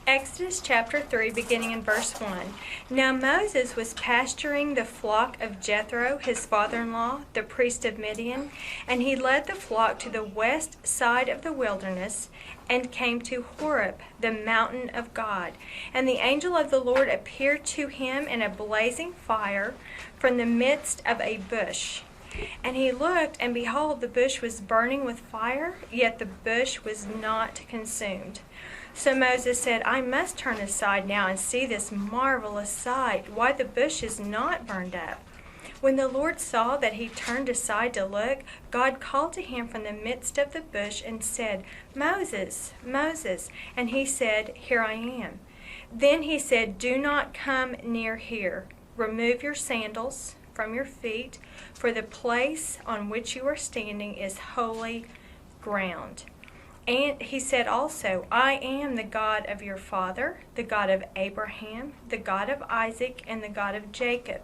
Exodus chapter 3, beginning in verse 1. Now Moses was pasturing the flock of Jethro, his father-in-law, the priest of Midian, and he led the flock to the west side of the wilderness and came to Horeb, the mountain of God. And the angel of the Lord appeared to him in a blazing fire from the midst of a bush. And he looked, and behold, the bush was burning with fire, yet the bush was not consumed. So Moses said, I must turn aside now and see this marvelous sight, why the bush is not burned up. When the Lord saw that he turned aside to look, God called to him from the midst of the bush and said, Moses, Moses. And he said, Here I am. Then he said, Do not come near here. Remove your sandals from your feet, for the place on which you are standing is holy ground. And he said also, I am the God of your father, the God of Abraham, the God of Isaac, and the God of Jacob.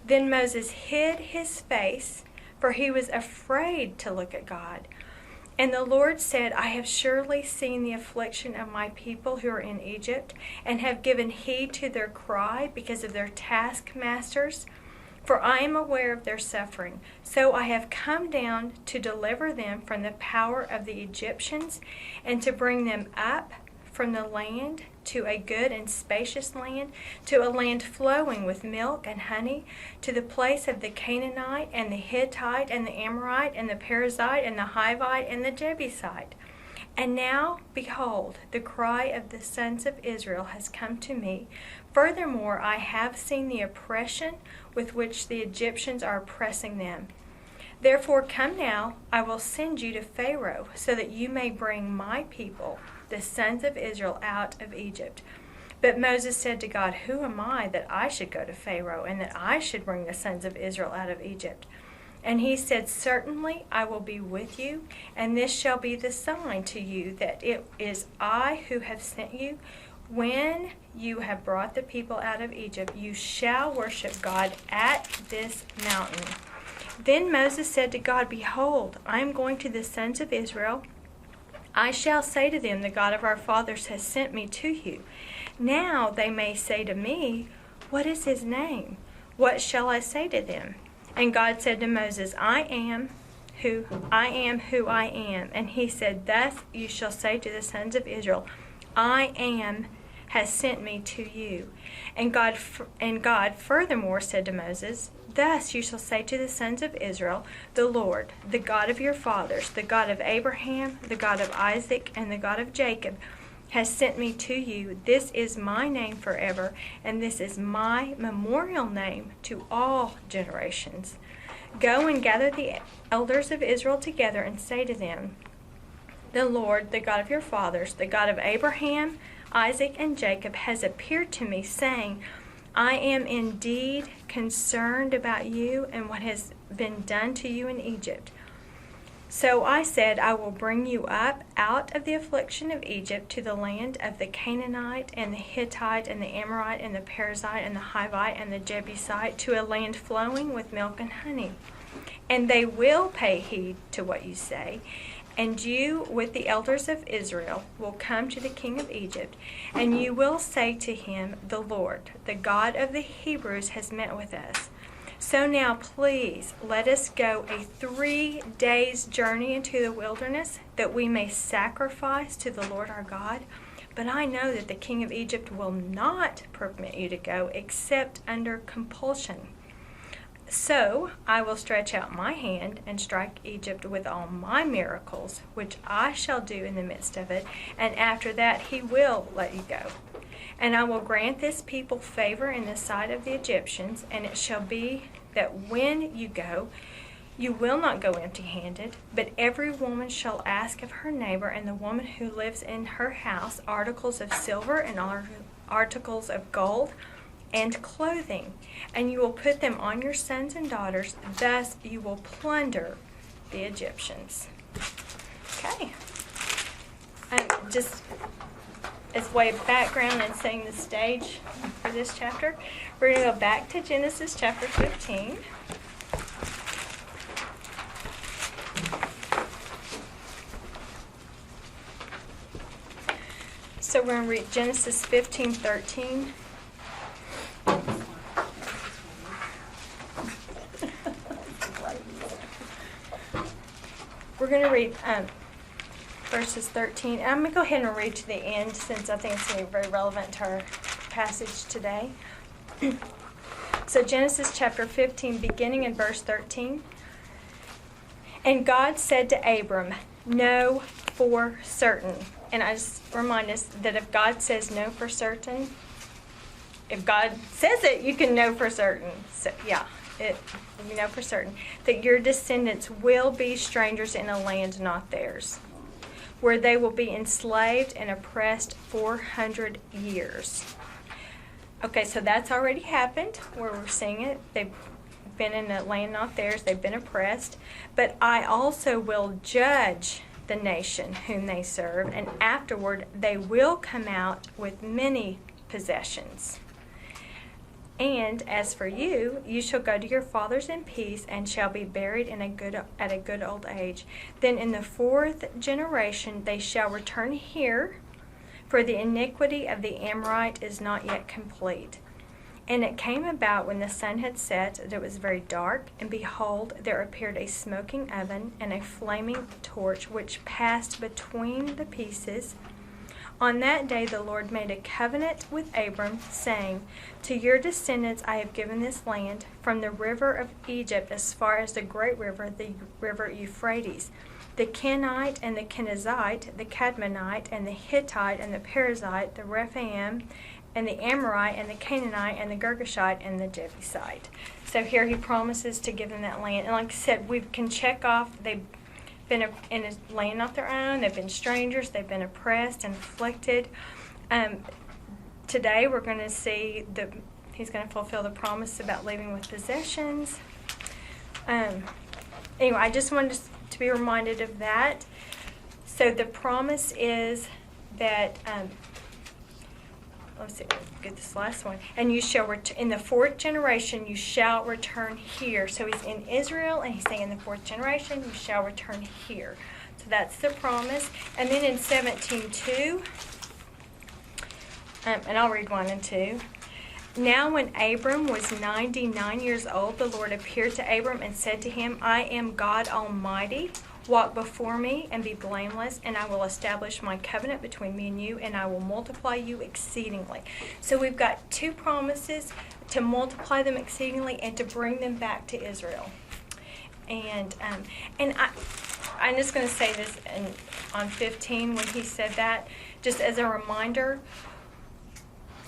Then Moses hid his face, for he was afraid to look at God. And the Lord said, I have surely seen the affliction of my people who are in Egypt, and have given heed to their cry because of their taskmasters. For I am aware of their suffering. So I have come down to deliver them from the power of the Egyptians, and to bring them up from the land to a good and spacious land, to a land flowing with milk and honey, to the place of the Canaanite, and the Hittite, and the Amorite, and the Perizzite, and the Hivite, and the Jebusite. And now, behold, the cry of the sons of Israel has come to me. Furthermore, I have seen the oppression with which the Egyptians are oppressing them. Therefore, come now, I will send you to Pharaoh, so that you may bring my people, the sons of Israel, out of Egypt. But Moses said to God, Who am I that I should go to Pharaoh, and that I should bring the sons of Israel out of Egypt? And he said, Certainly I will be with you, and this shall be the sign to you that it is I who have sent you. When you have brought the people out of Egypt, you shall worship God at this mountain. Then Moses said to God, Behold, I am going to the sons of Israel. I shall say to them, The God of our fathers has sent me to you. Now they may say to me, What is his name? What shall I say to them? And God said to Moses, I am who I am. And he said, Thus you shall say to the sons of Israel, I am has sent me to you. And God furthermore said to Moses, Thus you shall say to the sons of Israel, The Lord, the God of your fathers, the God of Abraham, the God of Isaac, and the God of Jacob, has sent me to you. This is my name forever, and this is my memorial name to all generations. Go and gather the elders of Israel together and say to them, The Lord, the God of your fathers, the God of Abraham, Isaac, and Jacob, has appeared to me, saying, I am indeed concerned about you and what has been done to you in Egypt. So I said, I will bring you up out of the affliction of Egypt to the land of the Canaanite, and the Hittite, and the Amorite, and the Perizzite, and the Hivite, and the Jebusite, to a land flowing with milk and honey. And they will pay heed to what you say. And you, with the elders of Israel, will come to the king of Egypt, and you will say to him, The Lord, the God of the Hebrews, has met with us. So now, please, let us go a 3 days' journey into the wilderness, that we may sacrifice to the Lord our God. But I know that the king of Egypt will not permit you to go, except under compulsion. So I will stretch out my hand and strike Egypt with all my miracles, which I shall do in the midst of it, and after that he will let you go. And I will grant this people favor in the sight of the Egyptians, and it shall be that when you go, you will not go empty-handed, but every woman shall ask of her neighbor and the woman who lives in her house articles of silver and articles of gold and clothing, and you will put them on your sons and daughters. Thus you will plunder the Egyptians. Okay. Just as way of background and setting the stage for this chapter, we're going to go back to Genesis chapter 15. So we're going to read Genesis 15:13. We're going to read verses 13. I'm going to go ahead and read to the end since I think it's going to be very relevant to our passage today. So Genesis chapter 15, beginning in verse 13. And God said to Abram, "Know for certain." And I just remind us that if God says no for certain, if God says it, you can know for certain. So you know for certain that your descendants will be strangers in a land not theirs, where they will be enslaved and oppressed 400 years. Okay, so that's already happened, where we're seeing it. They've been in a land not theirs. They've been oppressed. But I also will judge the nation whom they serve, and afterward they will come out with many possessions. And as for you, you shall go to your fathers in peace, and shall be buried at a good old age. Then in the 4th generation they shall return here, for the iniquity of the Amorite is not yet complete. And it came about when the sun had set that it was very dark, and behold, there appeared a smoking oven and a flaming torch, which passed between the pieces. On that day the Lord made a covenant with Abram, saying, "To your descendants I have given this land, from the river of Egypt as far as the great river, the river Euphrates, the Kenite and the Kenizzite, the Cadmonite and the Hittite and the Perizzite, the Rephaim and the Amorite and the Canaanite and the Girgashite and the Jebusite." So here he promises to give them that land. And like I said, we can check off they've been in a land not their own. They've been strangers. They've been oppressed and afflicted. Today we're going to see he's going to fulfill the promise about leaving with possessions. Anyway, I just wanted to be reminded of that. So the promise is that, let's see, get this last one. And you shall in the 4th generation you shall return here. So he's in Israel, and he's saying in the 4th generation you shall return here. So that's the promise. And then in 17:2, and I'll read 1 and 2. Now when Abram was 99 years old, the Lord appeared to Abram and said to him, "I am God Almighty. Walk before me and be blameless, and I will establish my covenant between me and you, and I will multiply you exceedingly." So we've got 2 promises: to multiply them exceedingly and to bring them back to Israel. And I'm just going to say this on 15 when he said that, just as a reminder.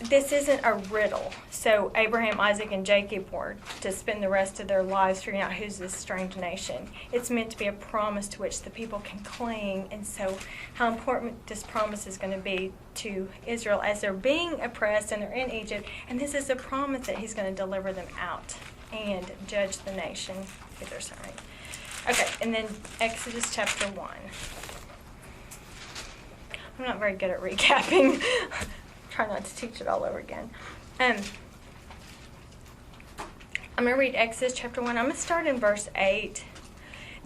This isn't a riddle. So Abraham, Isaac, and Jacob were to spend the rest of their lives figuring out who's this strange nation. It's meant to be a promise to which the people can cling. And so how important this promise is going to be to Israel as they're being oppressed and they're in Egypt. And this is a promise that he's going to deliver them out and judge the nation if they're sorry. Okay, and then Exodus chapter 1. I'm not very good at recapping. Try not to teach it all over again. I'm going to read Exodus chapter 1. I'm going to start in verse 8.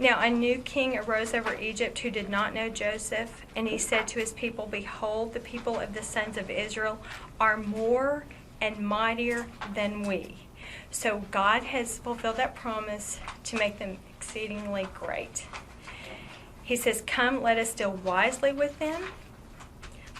Now a new king arose over Egypt who did not know Joseph, and he said to his people, "Behold, the people of the sons of Israel are more and mightier than we." So God has fulfilled that promise to make them exceedingly great. He says, "Come, let us deal wisely with them,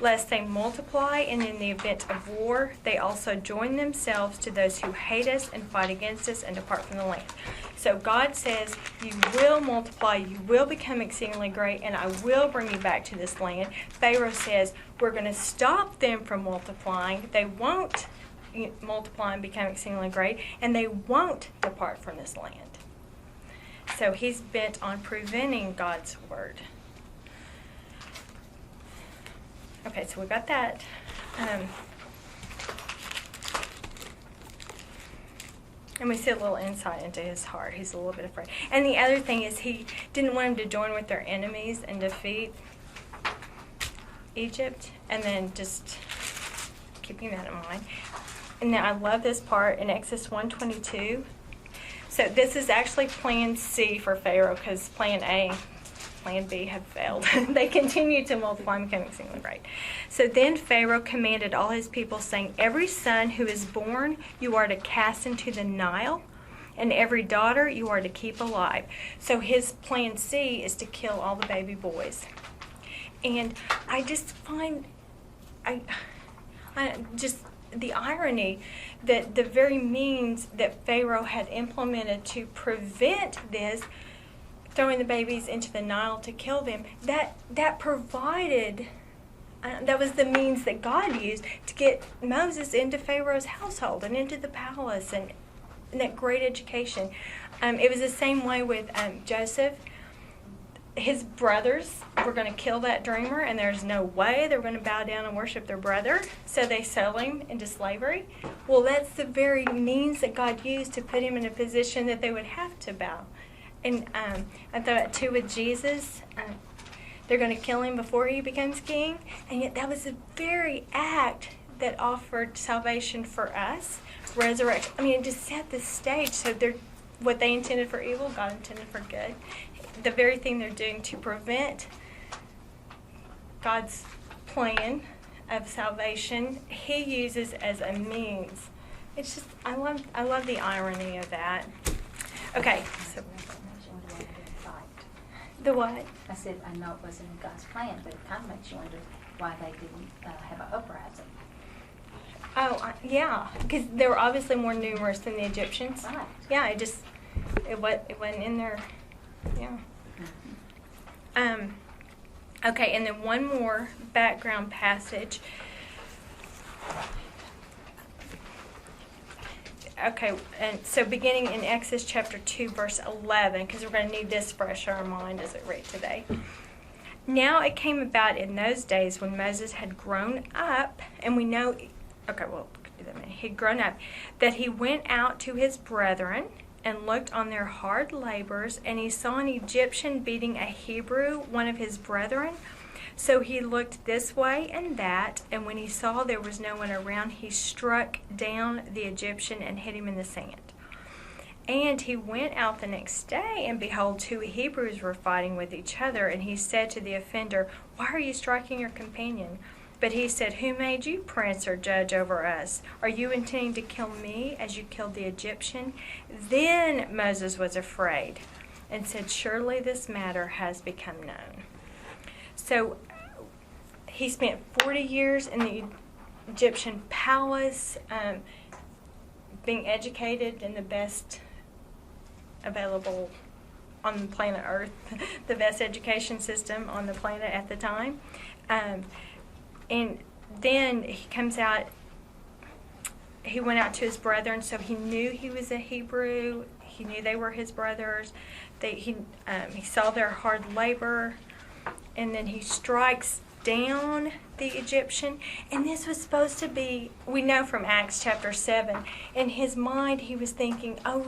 lest they multiply, and in the event of war, they also join themselves to those who hate us and fight against us and depart from the land." So God says, you will multiply, you will become exceedingly great, and I will bring you back to this land. Pharaoh says, we're going to stop them from multiplying. They won't multiply and become exceedingly great, and they won't depart from this land. So he's bent on preventing God's word. Okay, so we got that. And we see a little insight into his heart. He's a little bit afraid. And the other thing is he didn't want him to join with their enemies and defeat Egypt. And then just keeping that in mind. And then I love this part in Exodus 1:22. So this is actually plan C for Pharaoh, because plan A plan B had failed. They continued to multiply and become exceedingly great. So then Pharaoh commanded all his people, saying, every son who is born you are to cast into the Nile, and every daughter you are to keep alive. So his plan C is to kill all the baby boys. And I just find, I just the irony that the very means that Pharaoh had implemented to prevent this, throwing the babies into the Nile to kill them, that provided, that was the means that God used to get Moses into Pharaoh's household and into the palace and that great education. It was the same way with Joseph. His brothers were going to kill that dreamer, and there's no way they were going to bow down and worship their brother, so they sold him into slavery. Well, that's the very means that God used to put him in a position that they would have to bow. And I thought too with Jesus, they're going to kill him before he becomes king, and yet that was the very act that offered salvation for us, resurrection. I mean, it just set the stage. So what they intended for evil, God intended for good. The very thing they're doing to prevent God's plan of salvation, he uses as a means. It's just, I love the irony of that. Okay, so the what? I said, I know it wasn't in God's plan, but it kind of makes you wonder why they didn't have an uprising. Oh, yeah, because they were obviously more numerous than the Egyptians. Right. Yeah, it wasn't in there. Yeah. Okay, and then one more background passage. Okay, and so beginning in Exodus chapter 2, verse 11, because we're going to need this fresh in our mind as we read today. Now it came about in those days when Moses had grown up, and we know, okay, well, he'd grown up, that he went out to his brethren and looked on their hard labors, and he saw an Egyptian beating a Hebrew, one of his brethren. So he looked this way and that, and when he saw there was no one around, he struck down the Egyptian and hit him in the sand. And he went out the next day, and behold, two Hebrews were fighting with each other, and he said to the offender, why are you striking your companion? But he said, who made you prince or judge over us? Are you intending to kill me as you killed the Egyptian? Then Moses was afraid and said, surely this matter has become known. So he spent 40 years in the Egyptian palace, being educated in the best available on the planet Earth, the best education system on the planet at the time. And then he comes out, he went out to his brethren, so he knew he was a Hebrew. He knew they were his brothers. He saw their hard labor, and then he strikes down the Egyptian. And this was supposed to be, we know from Acts chapter 7, in his mind he was thinking, oh,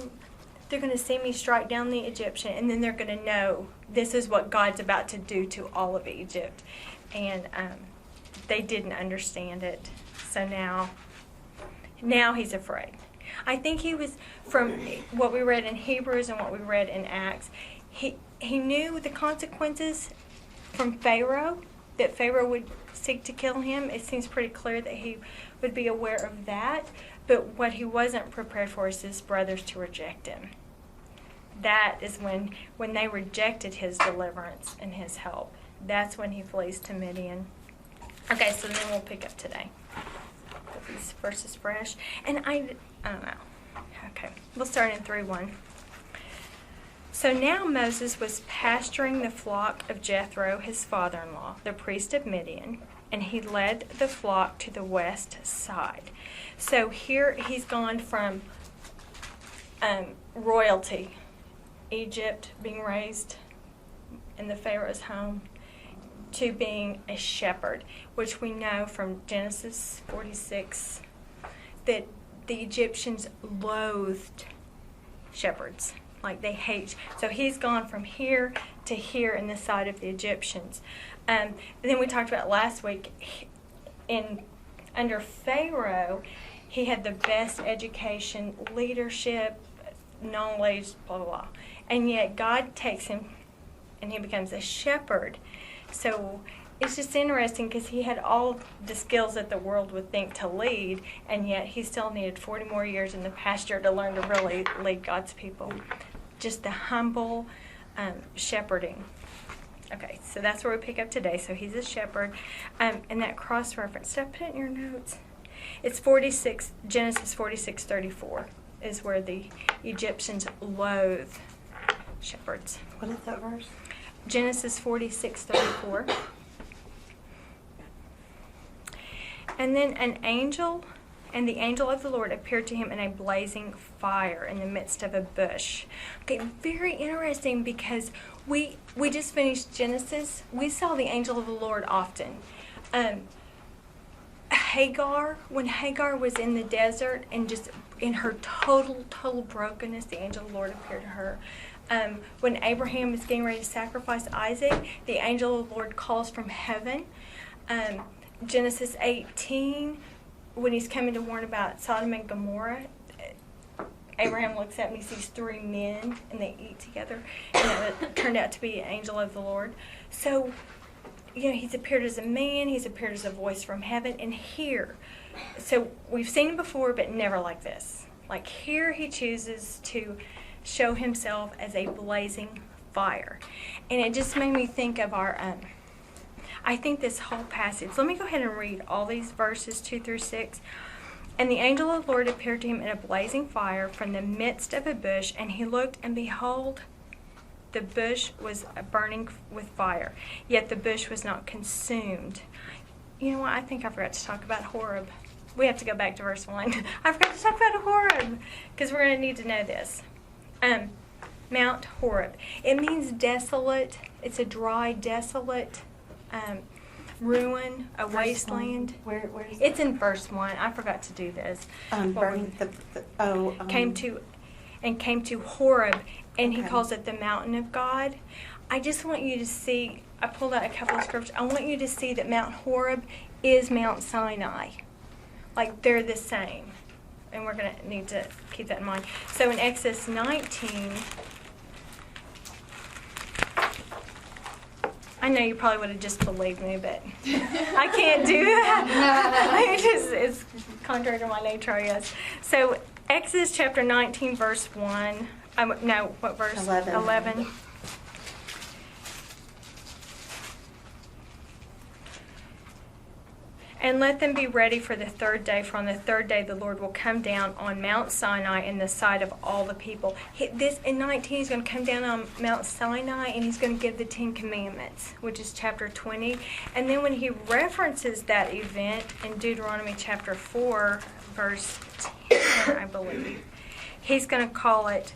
they're going to see me strike down the Egyptian, and then they're going to know this is what God's about to do to all of Egypt. And they didn't understand it. So now he's afraid. I think he was, from what we read in Hebrews and what we read in Acts, he knew the consequences from Pharaoh, that Pharaoh would seek to kill him. It seems pretty clear that he would be aware of that. But what he wasn't prepared for is his brothers to reject him. That is when they rejected his deliverance and his help. That's when he flees to Midian. Okay, so then we'll pick up today. Put these verses fresh. And I don't know. Okay, we'll start in 3:1. So now Moses was pasturing the flock of Jethro, his father-in-law, the priest of Midian, and he led the flock to the west side. So here he's gone from royalty, Egypt, being raised in the Pharaoh's home, to being a shepherd, which we know from Genesis 46 that the Egyptians loathed shepherds. Like they hate. So he's gone from here to here in the side of the Egyptians. And then we talked about last week, under Pharaoh, he had the best education, leadership, knowledge, blah, blah, blah. And yet God takes him and he becomes a shepherd. So it's just interesting because he had all the skills that the world would think to lead, and yet he still needed 40 more years in the pasture to learn to really lead God's people. Just the humble shepherding. Okay, so that's where we pick up today. So he's a shepherd. And that cross-reference, did I put it in your notes? It's Genesis 46:34 is where the Egyptians loathe shepherds. What is that verse? Genesis 46:34. And then the angel of the Lord appeared to him in a blazing fire in the midst of a bush. Okay, very interesting because we just finished Genesis. We saw the angel of the Lord often. When Hagar was in the desert and just in her total brokenness, the angel of the Lord appeared to her. When Abraham is getting ready to sacrifice Isaac, the angel of the Lord calls from heaven. Genesis 18, when he's coming to warn about Sodom and Gomorrah, Abraham looks up and he sees 3 men and they eat together, and it turned out to be an angel of the Lord. So, he's appeared as a man, he's appeared as a voice from heaven, and here, so we've seen him before, but never like this. Like here he chooses to show himself as a blazing fire. And it just made me think of I think this whole passage, let me go ahead and read all these verses 2-6. And the angel of the Lord appeared to him in a blazing fire from the midst of a bush, and he looked, and behold, the bush was burning with fire, yet the bush was not consumed. You know what? I think I forgot to talk about Horeb. We have to go back to verse 1. I forgot to talk about Horeb, because we're going to need to know this. Mount Horeb. It means desolate. It's a dry, desolate ruin, a wasteland. Where is It's in verse 1. I forgot to do this. burning Came to Horeb, and he Okay. calls it the mountain of God. I just want you to see, I pulled out a couple of scriptures. I want you to see that Mount Horeb is Mount Sinai. Like they're the same. And we're going to need to keep that in mind. So in Exodus 19, I know you probably would have just believed me, but I can't do that. It's contrary to my nature, I guess. So Exodus chapter 19, verse 1. No, what verse? 11. And let them be ready for the 3rd day, for on the 3rd day the Lord will come down on Mount Sinai in the sight of all the people. In 19, he's going to come down on Mount Sinai, and he's going to give the 10 Commandments, which is chapter 20. And then when he references that event in Deuteronomy chapter 4, verse 10, I believe, he's going to call it,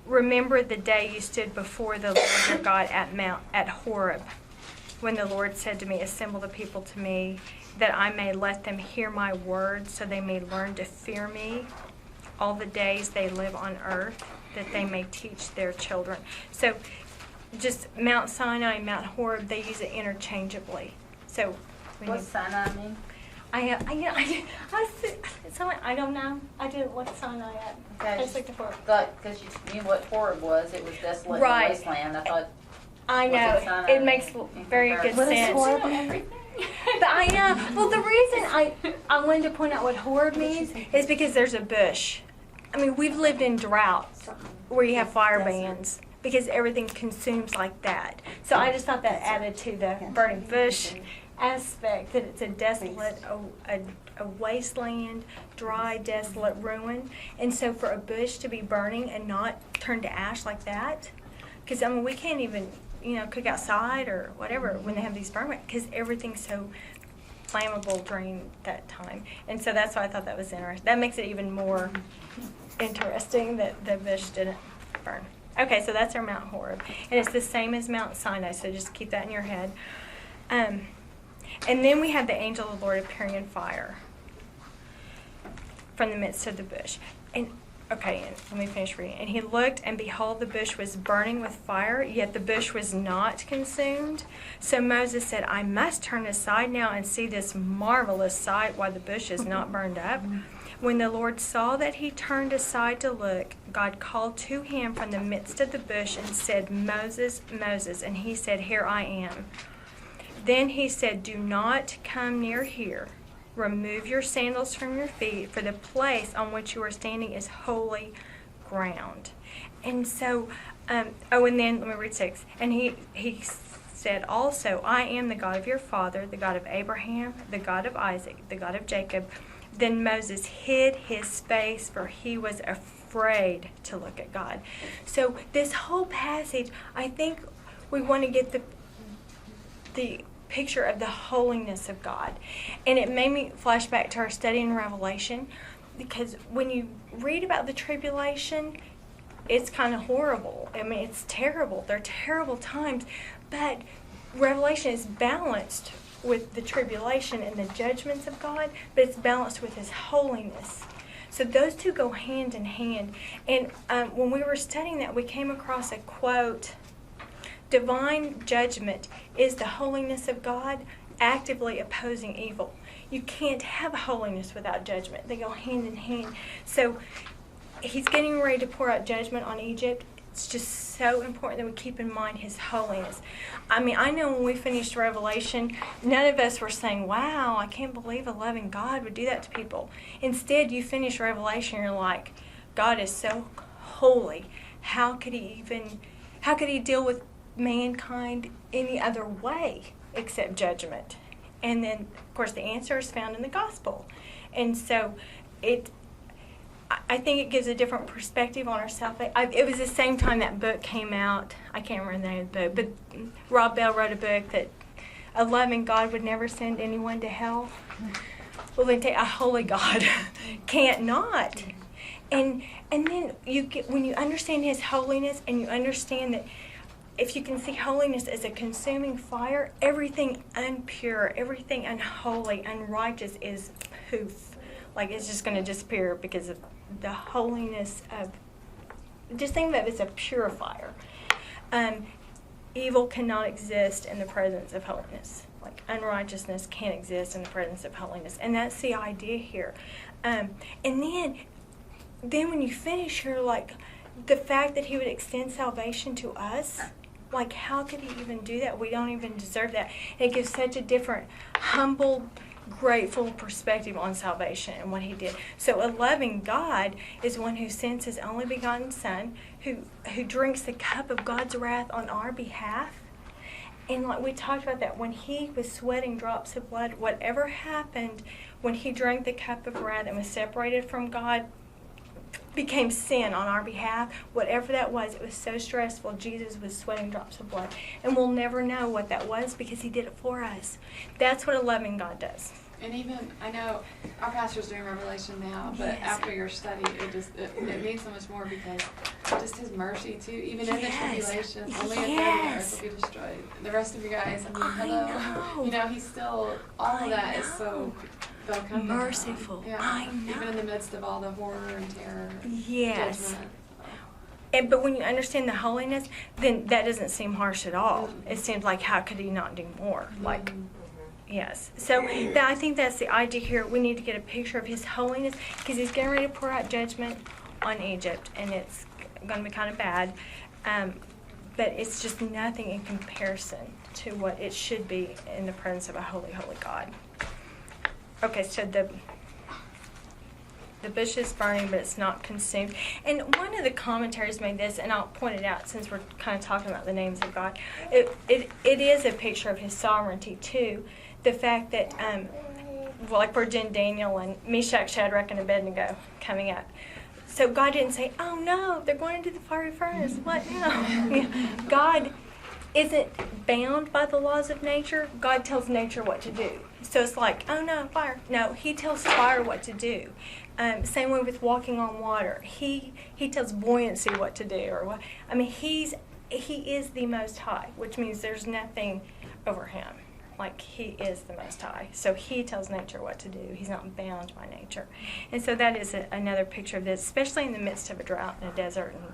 remember the day you stood before the Lord your God at Horeb, when the Lord said to me, assemble the people to me, that I may let them hear my words, so they may learn to fear me all the days they live on earth, that they may teach their children. So just Mount Sinai and Mount Horeb, they use it interchangeably. So What's Sinai mean? I don't know. I didn't look Sinai up. Okay, I just looked for it. Because you knew what Horeb was. It was desolate Right. wasteland. I thought. I Was it know. Sinai It makes in very good comparison? sense. Horeb? Everything. But I know. Well, the reason I wanted to point out what Horeb means is because there's a bush. I mean, we've lived in drought where you have fire bans because everything consumes like that. So I just thought that added to the burning bush aspect, that it's a desolate, a wasteland, dry, desolate ruin. And so for a bush to be burning and not turn to ash like that, because I mean, we can't even, cook outside or whatever when they have these burn, because everything's so flammable during that time. And so that's why I thought that was interesting. That makes it even more interesting that the bush didn't burn. Okay, so that's our Mount Horeb. And it's the same as Mount Sinai, so just keep that in your head. And then we have the angel of the Lord appearing in fire from the midst of the bush. And let me finish reading. And he looked, and behold, the bush was burning with fire, yet the bush was not consumed. So Moses said, I must turn aside now and see this marvelous sight, why the bush is not burned up. When the Lord saw that he turned aside to look, God called to him from the midst of the bush and said, Moses, Moses. And he said, Here I am. Then he said, Do not come near here. Remove your sandals from your feet, for the place on which you are standing is holy ground. And so, and then let me read 6. And he said also, I am the God of your father, the God of Abraham, the God of Isaac, the God of Jacob. Then Moses hid his face, for he was afraid to look at God. So this whole passage, I think we want to get the picture of the holiness of God. And it made me flash back to our study in Revelation, because when you read about the tribulation, it's kind of horrible. I mean, it's terrible. They're terrible times. But Revelation is balanced with the tribulation and the judgments of God, but it's balanced with his holiness. So those two go hand in hand. And when we were studying that, we came across a quote, divine judgment is the holiness of God actively opposing evil. You can't have holiness without judgment. They go hand in hand. So he's getting ready to pour out judgment on Egypt. It's just so important that we keep in mind his holiness. I mean, I know when we finished Revelation, none of us were saying, wow, I can't believe a loving God would do that to people. Instead, you finish Revelation, you're like, God is so holy. How could he deal with mankind any other way except judgment? And then, of course, the answer is found in the gospel. And so I think it gives a different perspective on ourselves. It was the same time that book came out. I can't remember the name of the book, but Rob Bell wrote a book that a loving God would never send anyone to hell. Well, then a holy God can't not. And then when you understand his holiness, and you understand that if you can see holiness as a consuming fire, everything impure, everything unholy, unrighteous is poof. Like it's just going to disappear because of the holiness of, just think of it as a purifier. Evil cannot exist in the presence of holiness. Like unrighteousness can't exist in the presence of holiness. And that's the idea here. And then when you finish, you're like, the fact that he would extend salvation to us, like how could he even do that? We don't even deserve that. It gives such a different, humble, grateful perspective on salvation and what he did. So a loving God is one who sends his only begotten Son, who drinks the cup of God's wrath on our behalf. And like we talked about that, when he was sweating drops of blood, whatever happened when he drank the cup of wrath and was separated from God became sin on our behalf. Whatever that was, it was so stressful. Jesus was sweating drops of blood. And we'll never know what that was because he did it for us. That's what a loving God does. And even, I know our pastor's doing Revelation now, but Yes. after your study, it means so much more because just his mercy too, even in the Yes. tribulation, only a third of the Yes. earth will be destroyed. The rest of you guys, I mean, I hello. know. You know, he's still, all I of that is know. so, they'll come to him. Merciful. Yeah. I know. Even in the midst of all the horror and terror. Yes. Judgment. But when you understand the holiness, then that doesn't seem harsh at all. It seems like, how could he not do more? Like, yes. So I think that's the idea here. We need to get a picture of his holiness because he's getting ready to pour out judgment on Egypt, and it's going to be kind of bad. But it's just nothing in comparison to what it should be in the presence of a holy, holy God. Okay, so the bush is burning, but it's not consumed. And one of the commentaries made this, and I'll point it out since we're kind of talking about the names of God. It is a picture of his sovereignty, too. The fact that, like for Daniel and Meshach, Shadrach, and Abednego coming up. So God didn't say, oh no, they're going into the fiery furnace. What now? God isn't bound by the laws of nature. God tells nature what to do. So it's like, oh no, fire. No, he tells fire what to do. Same way with walking on water. He tells buoyancy what to do. Or what. I mean, he is the Most High, which means there's nothing over him. Like, he is the Most High. So he tells nature what to do. He's not bound by nature. And so that is another picture of this, especially in the midst of a drought and a desert and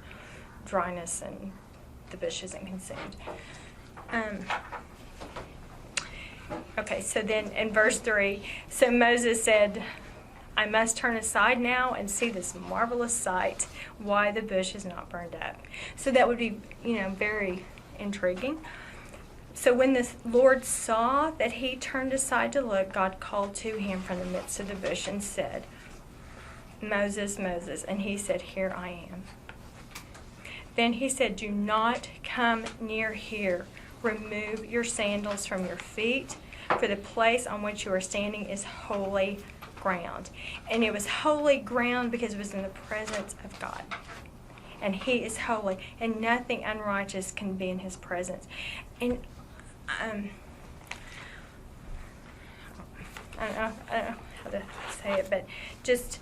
dryness and the bush isn't consumed. Okay, so then in verse 3, so Moses said, I must turn aside now and see this marvelous sight, why the bush is not burned up. So that would be, very intriguing. So when the Lord saw that he turned aside to look, God called to him from the midst of the bush and said, Moses, Moses. And he said, Here I am. Then he said, Do not come near here. Remove your sandals from your feet, for the place on which you are standing is holy ground. And it was holy ground because it was in the presence of God. And he is holy, and nothing unrighteous can be in his presence. And I don't know how to say it, but just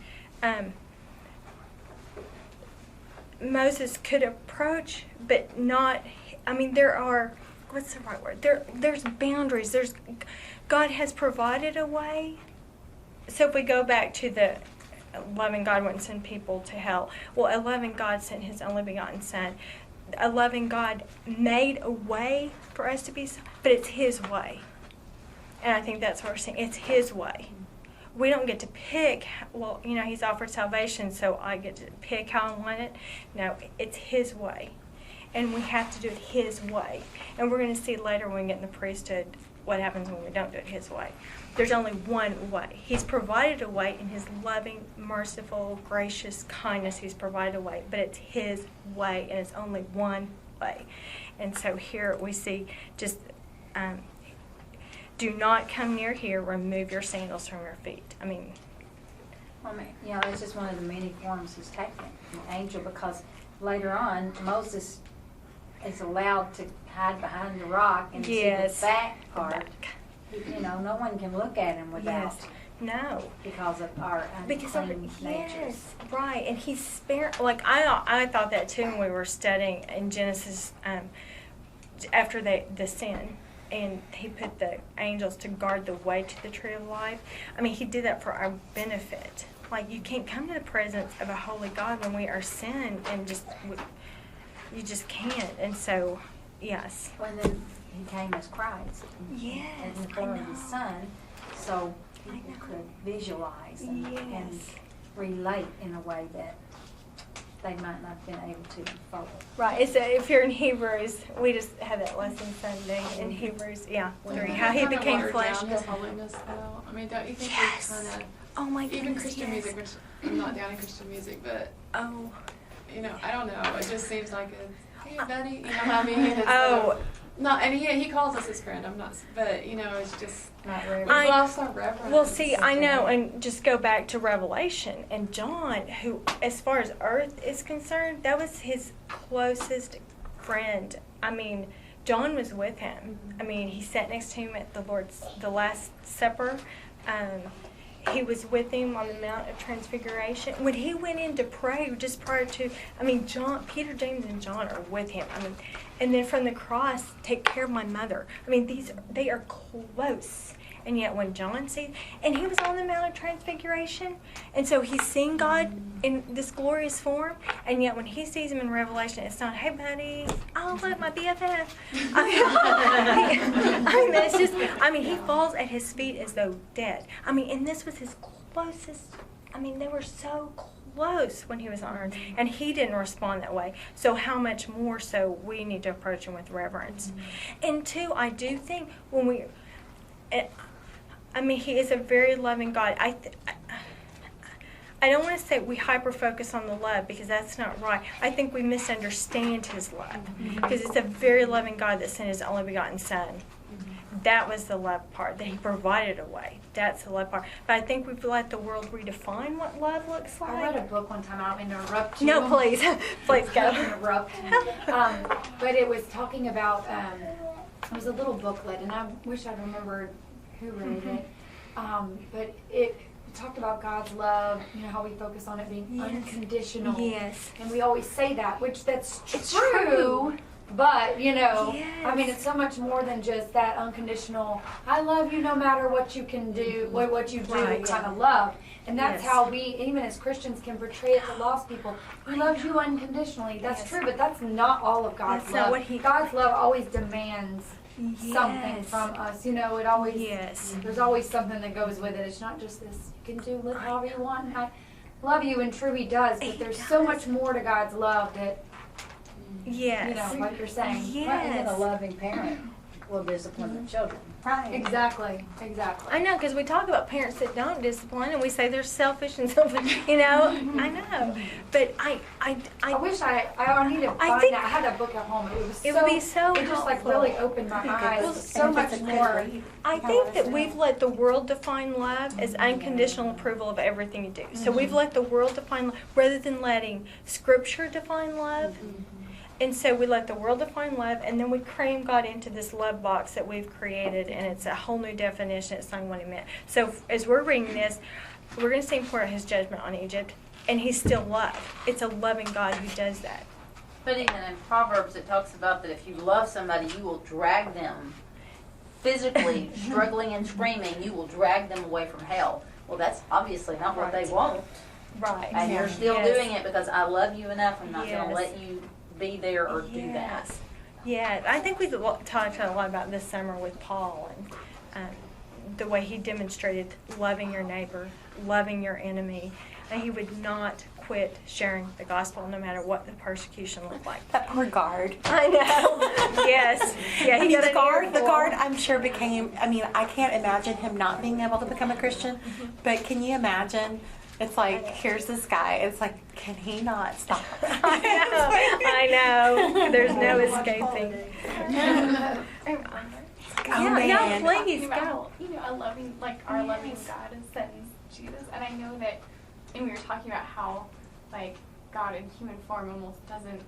Moses could approach, but not. There are, what's the right word? There's boundaries. God has provided a way. So if we go back to the loving God wouldn't send people to hell. Well, a loving God sent his only begotten Son. A loving God made a way for us to be, but it's his way. And I think that's what we're saying. It's his way. We don't get to pick, he's offered salvation, so I get to pick how I want it. No, it's his way. And we have to do it his way. And we're going to see later when we get in the priesthood what happens when we don't do it his way. There's only one way. He's provided a way in his loving, merciful, gracious kindness. He's provided a way, but it's his way, and it's only one way. And so here we see just, do not come near here. Remove your sandals from your feet. It's just one of the many forms he's taken, an angel, because later on, Moses is allowed to hide behind the rock and see the back part. No one can look at him without. Yes. No. Because of our unclean natures. Yes, right. And he's spared. I thought that too when we were studying in Genesis after the sin. And he put the angels to guard the way to the tree of life. He did that for our benefit. You can't come to the presence of a holy God when we are sin, and you just can't. And so, yes. And then he came as Christ. Yes. In the form of his Son, so people could visualize and relate in a way that they might not have been able to before. Right. So if you're in Hebrews, we just had that lesson Sunday in Hebrews, 3, how he became flesh. Down his holiness, though. Don't you think we kind of? Oh my goodness. Even Christian music, which I'm not down in Christian music, but I don't know. It just seems like hey buddy, and he calls us his friend. I'm not, but it's just not reverent. We've lost our reverence. Well, see, I know, and just go back to Revelation and John, who, as far as earth is concerned, that was his closest friend. John was with him. He sat next to him at the Last Supper. He was with him on the Mount of Transfiguration. When he went in to pray, just prior to, Peter, James, and John are with him. And then from the cross, take care of my mother. They are close. And yet when John sees, and he was on the Mount of Transfiguration, and so he's seen God in this glorious form, and yet when he sees him in Revelation, it's not, hey buddy, oh look, my BFF. It's just, he falls at his feet as though dead. And this was his closest, they were so close when he was on earth, and he didn't respond that way. So how much more so we need to approach him with reverence. And two, I do think when we, he is a very loving God. I don't want to say we hyper-focus on the love, because that's not right. I think we misunderstand his love, because it's a very loving God that sent his only begotten Son. That was the love part, that he provided a way. That's the love part. But I think we've let the world redefine what love looks like. I read a book one time. I don't mean to interrupt you. No, please. Please go. Interrupt. But it was talking about, it was a little booklet, and I wish I remembered who wrote it. But it talked about God's love, how we focus on it being unconditional. Yes. And we always say that, which that's true. But, it's so much more than just that unconditional, I love you no matter what you can do, what you do kind of love. And that's how we, even as Christians, can portray it to lost people. He loves you unconditionally. That's true, but that's not all of God's love. God's love always demands something Yes. from us. It always, Yes. there's always something that goes with it. It's not just this, you can live however you want. And I love you, and true, he does, but He there's does. so much more to God's love that, Yes. like you're saying. Well, even a Yes. loving parent will discipline their children. Right. Exactly. I know, because we talk about parents that don't discipline, and we say they're selfish and selfish. I know, but I wish I need to I find think- that. I had a book at home. It would be so It just like helpful. really opened my eyes. So much more. I think that we've let the world define love as unconditional approval of everything you do. So we've let the world define love rather than letting Scripture define love. And so we let the world define love, and then we cram God into this love box that we've created, and it's a whole new definition. It's not what He meant. So as we're reading this, we're going to see Him pour out His judgment on Egypt, and He's still love. It's a loving God who does that. But even in Proverbs, it talks about that if you love somebody, you will drag them physically, struggling and screaming, you will drag them away from hell. Well, that's obviously not what they want. Right. And you're still Yes. doing it because I love you enough. I'm not going Yes. to let you be there or do that. Yes. Yeah, I think we've talked a lot about this summer with Paul and the way he demonstrated loving your neighbor, loving your enemy, and he would not quit sharing the gospel no matter what the persecution looked like. That poor guard. I know. Yes. Yeah, I he mean, got the guard, an the earful. guard, I'm sure became. I mean, I can't imagine him not being able to become a Christian. But can you imagine? It's like, here's this guy. It's like, can he not stop? I know. There's no escaping. Oh man. Please About go. how, a loving, like our loving God sends Jesus, and I know that, and we were talking about how, like, God in human form almost doesn't.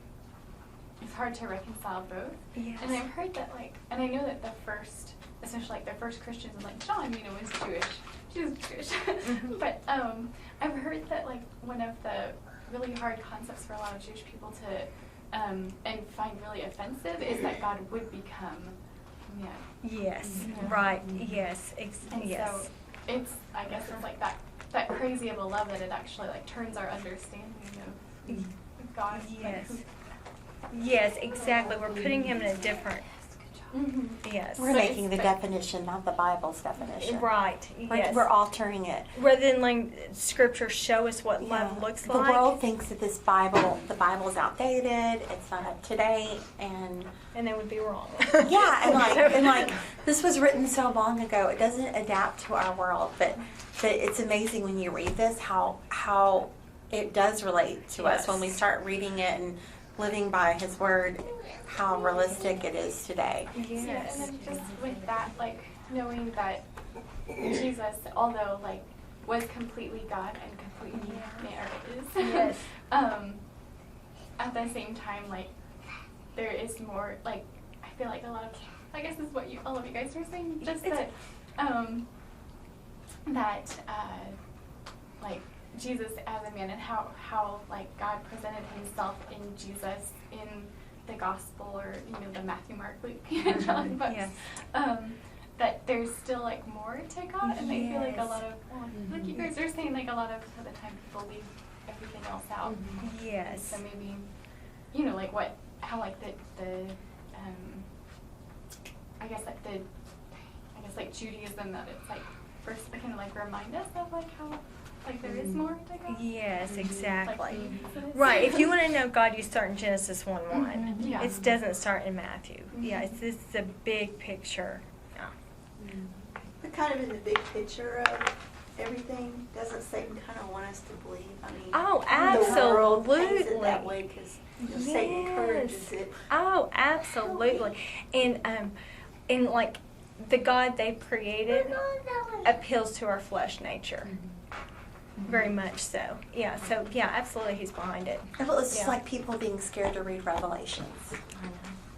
It's hard to reconcile both. Yes. And I've heard that, like, and I know that the first, essentially, like, the first Christians, like John, was Jewish. She was Jewish. But I've heard that, like, one of the really hard concepts for a lot of Jewish people to, and find really offensive is that God would become man. Yes. Yeah. Right. Yes. And Yes. so it's, I guess it's like that crazy of a love that it actually, like, turns our understanding of God. Yes. Like, Yes, exactly. We're putting him in a different. Yes. We're making the definition, not the Bible's definition. Right. Yes. We're altering it. Rather than letting Scripture show us what love Yeah. looks The like. world thinks that the Bible is outdated. It's not up to date, and And they would be wrong. yeah, and like this was written so long ago. It doesn't adapt to our world, but it's amazing when you read this how it does relate to us when we start reading it and living by His word. How realistic it is today. Yeah, and then just with that, like, knowing that Jesus, although, like, was completely God and completely man, Yes. at the same time, like, there is more, like, I feel like a lot of, I guess this is what all of you guys were saying, just that, like, Jesus as a man and how, like, God presented Himself in Jesus in the gospel, or the Matthew, Mark, Luke, and John books. Yes. That there's still, like, more to God, and I feel like a Yes. lot of, like you guys are saying, like, a lot of the time people leave everything else out. Yes. So maybe, like how like the I guess like Judaism, that it's like first kind of like remind us of like how like there is more to God. Yes, exactly. Like Exodus. Right. If you want to know God, you start in Genesis 1:1. Yeah. It doesn't start in Matthew. Yeah, it's a big picture. Yeah. But kind of in the big picture of everything, doesn't Satan kind of want us to believe? I mean, Oh, the world paints it that absolutely. way because Satan encourages it. Oh, absolutely. And like the God they created appeals to our flesh nature. Very much so. Yeah, absolutely he's behind it. Well, it's just Yeah. like people being scared to read Revelations.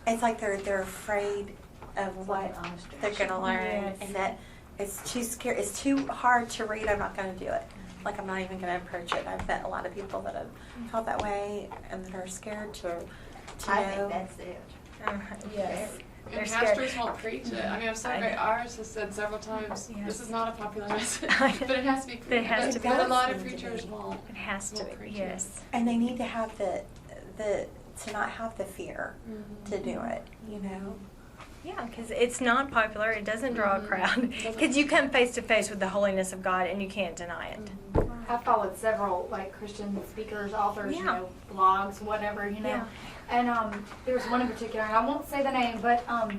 It's like they're afraid of what they're going to learn, Yes. and that it's too scary. It's too hard to read. I'm not going to do it. Like, I'm not even going to approach it. I've met a lot of people that have felt that way and that are scared to I know. think that's it. Yes. They're And scared. pastors won't preach it. I mean, I'm sorry, I know. ours has said several times, Yeah. this is not a popular message, I know. but it has to be preached. But it has to be. But a lot of It does need to preachers be. won't. It has to won't be. preach Yes. And they need to have the to not have the fear to do it, you know. Yeah, because it's not popular. It doesn't draw a crowd. Because you come face to face with the holiness of God, and you can't deny it. I've followed several like Christian speakers, authors, blogs, whatever, Yeah. And there's one in particular, and I won't say the name, but I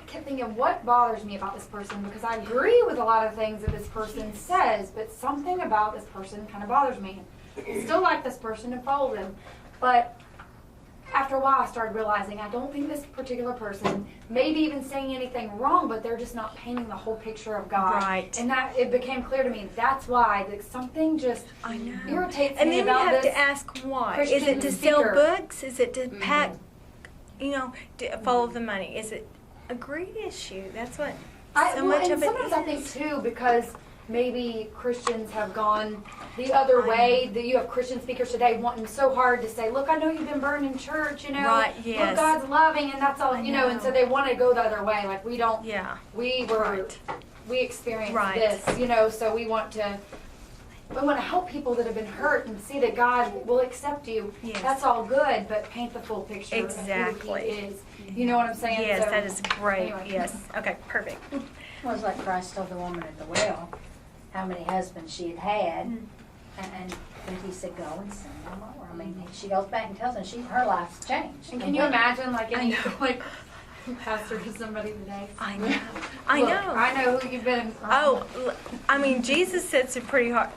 kept thinking, what bothers me about this person? Because I agree with a lot of things that this person says, but something about this person kind of bothers me. I still like this person and follow them, but after a while I started realizing I don't think this particular person may be even saying anything wrong, but they're just not painting the whole picture of God. Right. And that it became clear to me that's why something just irritates And me then you about have this. to ask why. Christian Is it to sell speaker. books? Is it to pack, to follow the money? Is it a greed issue? That's what much and of it sometimes is. I think too, because maybe Christians have gone the other way. That you have Christian speakers today wanting so hard to say, "Look, I know you've been burned in church, Right, yes. Look, God's loving, and that's all, know. And so they want to go the other way. Like we don't. Yeah. We were. We experienced Right. this, So we want to. We want to help people that have been hurt and see that God will accept you. Yes. That's all good, but paint the full picture Exactly. of who He is. You know what I'm saying? Yes, So, that is great. anyway. Yes. Okay, perfect. Well, it's like Christ told the woman at the well how many husbands she had had, and he said, "Go and sin no more." I mean, she goes back and tells him her life's changed. And can you imagine, like pastor to somebody today? I know. I Look, know. I know who you've been. I mean, Jesus said some pretty hard.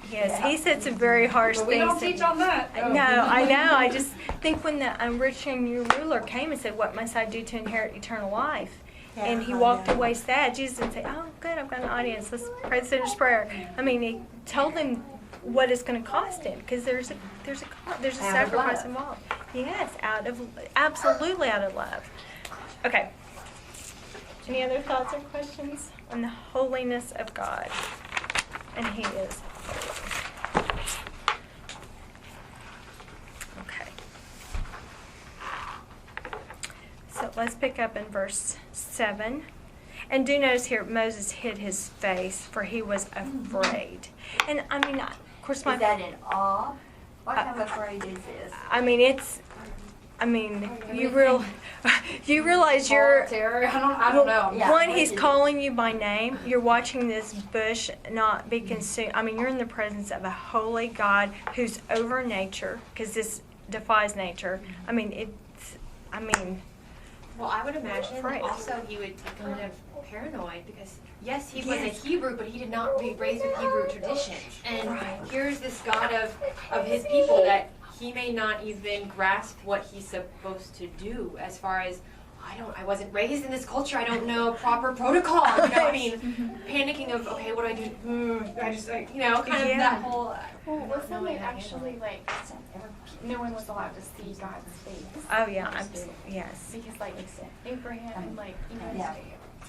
He said some very harsh But we things. don't teach on that. No, I know. I just think when the rich young ruler came and said, "What must I do to inherit eternal life?" And he walked away sad. Jesus didn't say, "Oh, good, I've got an audience. Let's pray the sinner's prayer." I mean, he told him what it's going to cost him, because there's a sacrifice involved. Yes, absolutely out of love. Okay. Any other thoughts or questions on the holiness of God? And He is holy. Okay. So let's pick up in verse 7. And do notice here, Moses hid his face, for he was afraid. And I mean, of course, Is that in awe? What kind of afraid is this? You realize you're. Terror. I don't know. Yeah. One, he's calling you by name. You're watching this bush not be consumed. I mean, you're in the presence of a holy God who's over nature, because this defies nature. Well, I would imagine Right. also he would be kind of paranoid because, yes, he was a Hebrew, but he did not be raised with Hebrew traditions. And here's this God of his people that he may not even grasp what he's supposed to do as far as, I wasn't raised in this culture, I don't know proper protocol, panicking of, okay, what do I do? That whole... Well, wasn't it actually like no one was allowed to see God's face? Oh yeah, yes. Because like Abraham, I'm really bad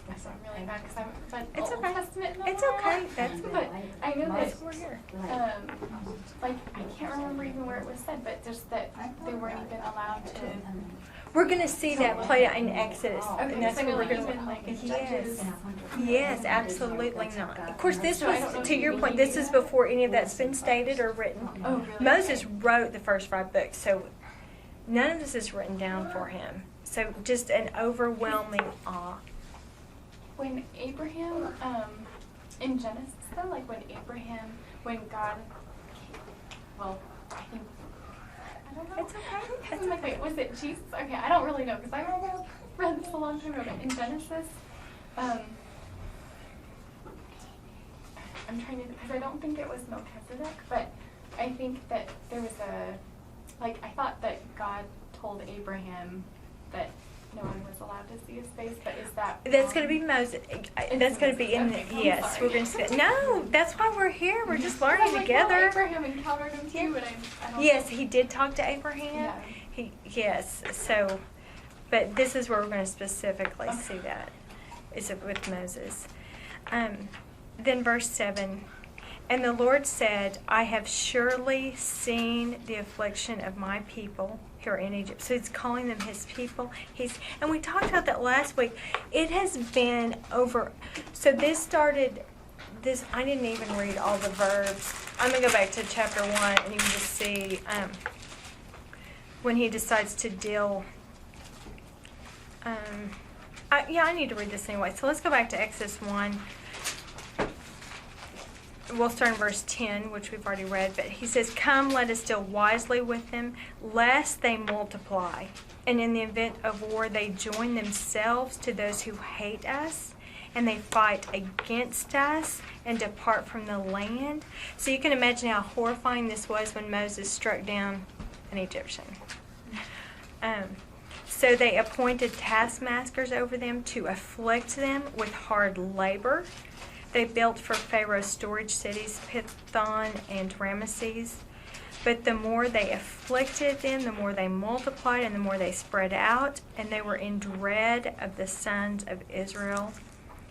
because I haven't read It's the Old okay. Testament in a It's while. okay. That's But I know that we're here. I can't remember even where it was said, but just that they weren't even allowed to. We're going to see that play out in Exodus. Okay, And that's so where we're like going even like to. Judges. Yes, absolutely not. Of course, this So I don't know was, if to your you point, read this is it. before any of that's been stated or written. Oh, really? Moses wrote the first 5 books, so none of this is written down for him. So just an overwhelming awe. When Abraham, in Genesis though, like when God, I think, I don't know. It's okay. I'm like, wait, was it Jesus? Okay, I don't really know because I read this a long time ago. But in Genesis, I'm trying to, because I don't think it was Melchizedek, but I think that there was I thought that God told Abraham that no one was allowed to see his face, but is that... That's going to be Moses. That's going to be in Okay, the, I'm yes, sorry. we're going to see. No, that's why we're here. We're just learning Well, together. Abraham encountered him too, and I don't Yes, he did talk to Abraham. Yeah. Yes, so, but this is where we're going to specifically see that, is it with Moses. Then verse 7, and the Lord said, I have surely seen the affliction of my people who are in Egypt. So he's calling them his people. And we talked about that last week. It has been over, so this started, I didn't even read all the verbs. I'm going to go back to chapter 1 and you can just see when he decides to deal. I need to read this anyway. So let's go back to Exodus 1. We'll start in verse 10, which we've already read. But he says, "Come, let us deal wisely with them, lest they multiply. And in the event of war, they join themselves to those who hate us, and they fight against us and depart from the land." So you can imagine how horrifying this was when Moses struck down an Egyptian. So they appointed taskmasters over them to afflict them with hard labor. They built for Pharaoh storage cities, Pithom and Ramesses. But the more they afflicted them, the more they multiplied and the more they spread out, and they were in dread of the sons of Israel.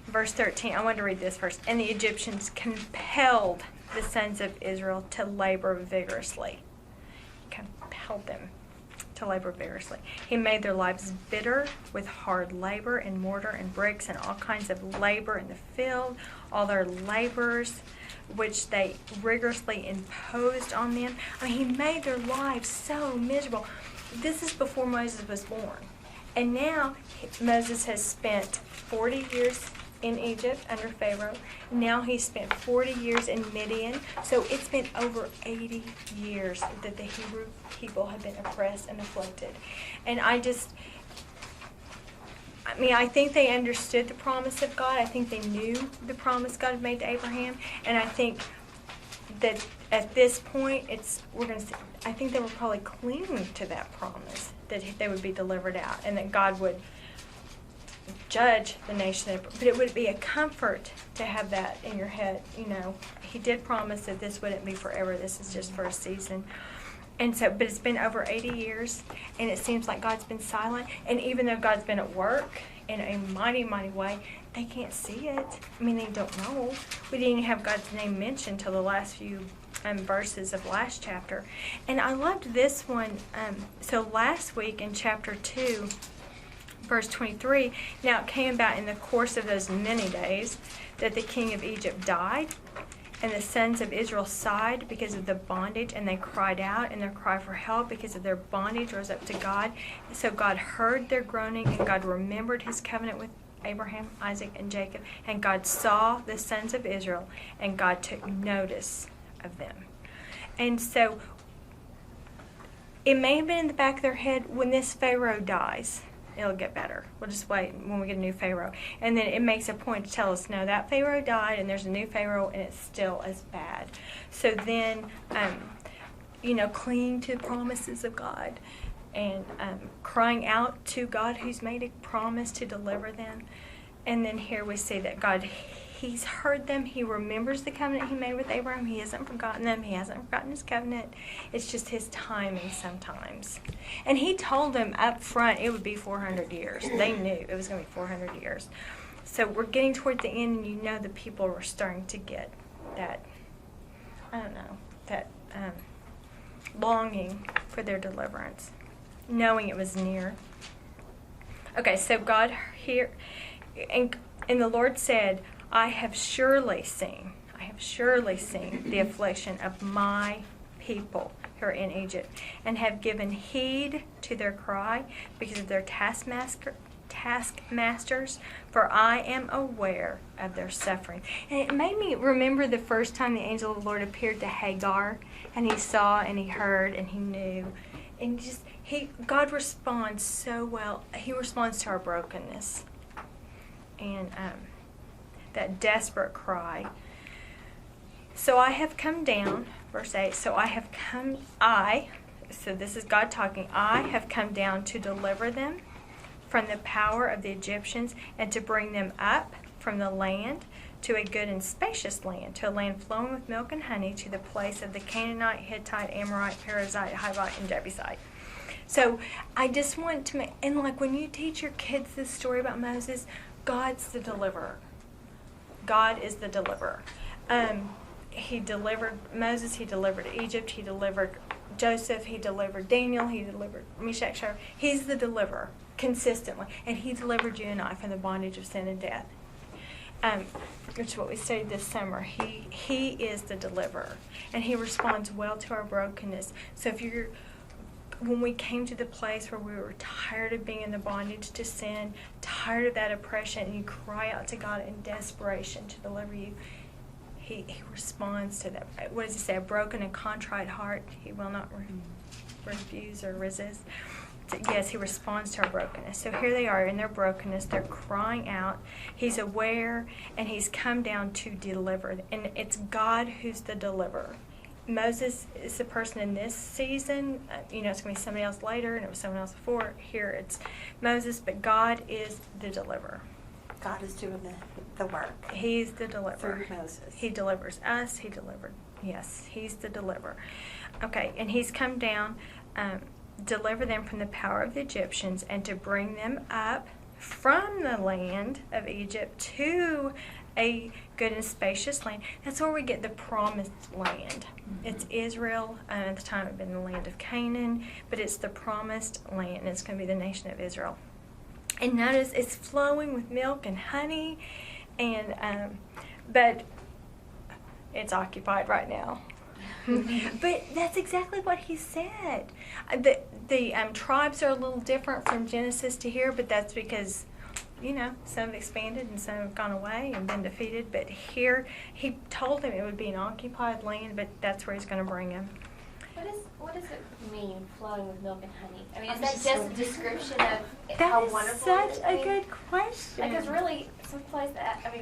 Verse 13, I want to read this verse. "And the Egyptians compelled the sons of Israel to labor vigorously." Compelled them to labor vigorously. "He made their lives bitter with hard labor and mortar and bricks and all kinds of labor in the field, all their labors which they rigorously imposed on them." I mean, he made their lives so miserable. This is before Moses was born. And now Moses has spent 40 years in Egypt under Pharaoh. Now he's spent 40 years in Midian. So it's been over 80 years that the Hebrew people have been oppressed and afflicted. And I think they understood the promise of God. I think they knew the promise God had made to Abraham. And I think that at this point, I think they were probably clinging to that promise, that they would be delivered out and that God would judge the nation. But it would be a comfort to have that in your head. He did promise that this wouldn't be forever. This is just for a season. And so, but it's been over 80 years, and it seems like God's been silent. And even though God's been at work in a mighty, mighty way, they can't see it. I mean, they don't know. We didn't even have God's name mentioned till the last few verses of last chapter. And I loved this one. So last week in chapter 2, verse 23, "Now it came about in the course of those many days that the king of Egypt died, and the sons of Israel sighed because of the bondage, and they cried out, and their cry for help because of their bondage rose up to God. And so God heard their groaning, and God remembered his covenant with Abraham, Isaac, and Jacob. And God saw the sons of Israel, and God took notice of them." And so it may have been in the back of their head, when this Pharaoh dies, it'll get better. We'll just wait when we get a new Pharaoh. And then it makes a point to tell us, no, that Pharaoh died and there's a new Pharaoh and it's still as bad. So then, clinging to the promises of God and crying out to God who's made a promise to deliver them. And then here we see that God, he's heard them. He remembers the covenant he made with Abraham. He hasn't forgotten them. He hasn't forgotten his covenant. It's just his timing sometimes. And he told them up front it would be 400 years. They knew it was going to be 400 years. So we're getting toward the end, and the people were starting to get that, that longing for their deliverance, knowing it was near. Okay, so God here, and the Lord said, I have surely seen the affliction of my people who are in Egypt, and have given heed to their cry because of their taskmasters, for I am aware of their suffering. And it made me remember the first time the angel of the Lord appeared to Hagar, and he saw and he heard and he knew. And God responds so well. He responds to our brokenness. And that desperate cry. So I have come down, verse 8, so this is God talking, I have come down to deliver them from the power of the Egyptians and to bring them up from the land to a good and spacious land, to a land flowing with milk and honey, to the place of the Canaanite, Hittite, Amorite, Perizzite, Hivite, and Jebusite. So I just want to when you teach your kids this story about Moses, God's the deliverer. God is the deliverer. He delivered Moses, he delivered Egypt, he delivered Joseph, he delivered Daniel, he delivered Meshach, Shadrach. He's the deliverer consistently. And he delivered you and I from the bondage of sin and death. Which is what we studied this summer. He is the deliverer. And he responds well to our brokenness. So if you're when we came to the place where we were tired of being in the bondage to sin, tired of that oppression, and you cry out to God in desperation to deliver you, He responds to that. What does He say? A broken and contrite heart He will not refuse or resist. Yes, He responds to our brokenness. So here they are in their brokenness. They're crying out. He's aware, and He's come down to deliver. And it's God who's the deliverer. Moses is the person in this season. It's going to be somebody else later, and it was someone else before. Here it's Moses, but God is the deliverer. God is doing the work. He's the deliverer. Through Moses. He delivers us. He delivered. Yes, He's the deliverer. Okay, and He's come down, deliver them from the power of the Egyptians, and to bring them up from the land of Egypt to a good and spacious land. That's where we get the promised land. It's Israel. At the time it had been the land of Canaan, but it's the promised land, and it's going to be the nation of Israel. And notice it's flowing with milk and honey, and but it's occupied right now. But that's exactly what He said. The tribes are a little different from Genesis to here, but that's because some have expanded and some have gone away and been defeated. But here, He told them it would be an occupied land, but that's where He's going to them. What does it mean, flowing with milk and honey? I mean, is that just a description of That how is wonderful such it a is? good question. Because really, someplace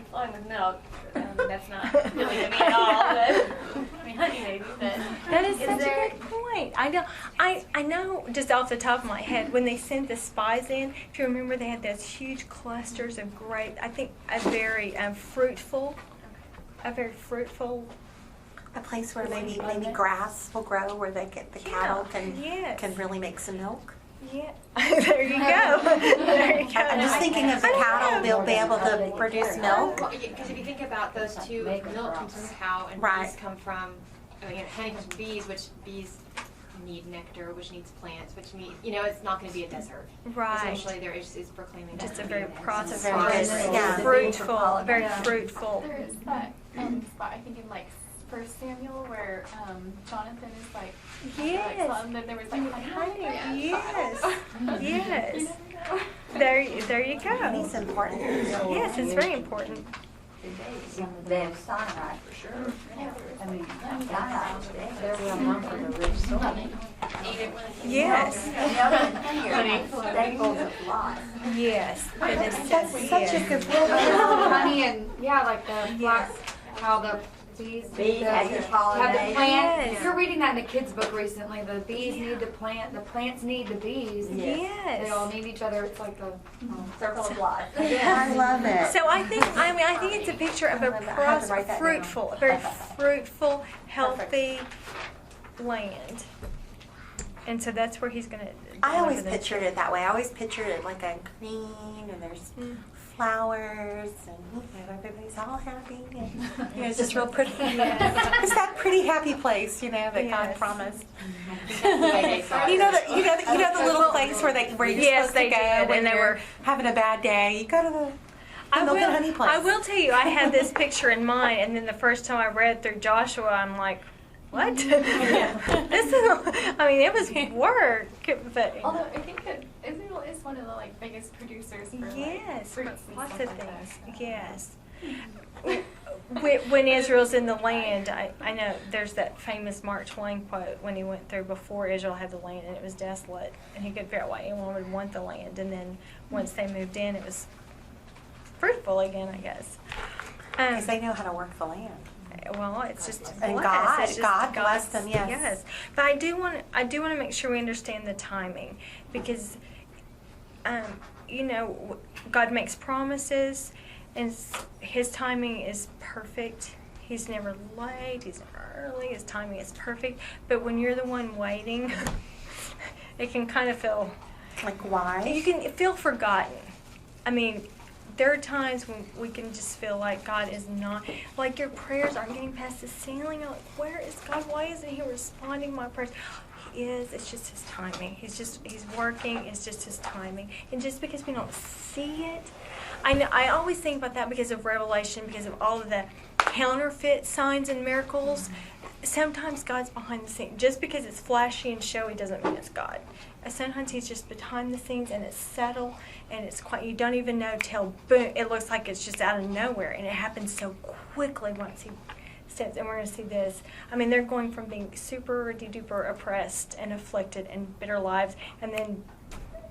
flowing with milk, that's not really to me at all. But, honey maybe, but That is such a there- good point. I know just off the top of my head, when they sent the spies in, if you remember, they had those huge clusters of grape. I think a very fruitful. A place where maybe grass will grow, where the cattle can really make some milk. Yeah, there you go. There you go. I'm just thinking of the cattle; they'll be able to produce milk. Because if you think about those two, milk comes from cow and bees come from, honey comes from bees, which bees need nectar, which needs plants, which need, it's not going to be a desert. Right. Essentially, there is proclaiming Just that a very Very fruitful, very fruitful. There is that spot, I think, in First Samuel, where Jonathan is like, Yes. and then there was honey. Yes. Yes. You never know. There you go. Honey's important. Yes, it's very important. They have Sinai for sure. I mean, Sinai, they're well known for the rich soil. Yes. Staples of life. Yes. That's such a good point. Honey and like the Yes. how the bees Have the plant. Yes. You're reading that in the kids' book recently. The bees need the plant. The plants need the bees. Yes. They all need each other. It's like a Circle of life. I love it. So I think it's a picture of a fruitful, very fruitful, healthy land. And so that's where He's going to. I always pictured it that way. I always pictured it like a green, and there's flowers, and everybody's all happy, and it's just real pretty. It's that pretty happy place, that God promised. You know the little place where you're supposed to go when they were having a bad day. You go to the milk and honey place. I will tell you, I had this picture in mind, and then the first time I read through Joshua, I'm like, what? This is, it was work, but. Although I think that Israel is one of the biggest producers for Yes, fruits and lots stuff of like things. that. Yes. When Israel's in the land, I know there's that famous Mark Twain quote when he went through before Israel had the land and it was desolate, and he could figure out why anyone would want the land, and then once they moved in, it was fruitful again, I guess. Because they know how to work the land. Well, it's just And blessed. God bless them, yes. Yes, but I do want to make sure we understand the timing, because God makes promises, and His timing is perfect. He's never late. He's never early. His timing is perfect. But when you're the one waiting, it can kind of feel like why you can feel forgotten. There are times when we can just feel like God is not, like your prayers aren't getting past the ceiling. You're like, where is God? Why isn't He responding to my prayers? He is. It's just His timing. He's working. It's just His timing. And just because we don't see it, I always think about that because of Revelation, because of all of the counterfeit signs and miracles. sometimes God's behind the scenes. Just because it's flashy and showy doesn't mean it's God. Sometimes He's just behind the scenes, and it's subtle, and it's quite, you don't even know till boom, it looks like it's just out of nowhere, and it happens so quickly once He steps. And we're going to see this. I mean, they're going from being super duper oppressed and afflicted and bitter lives, and then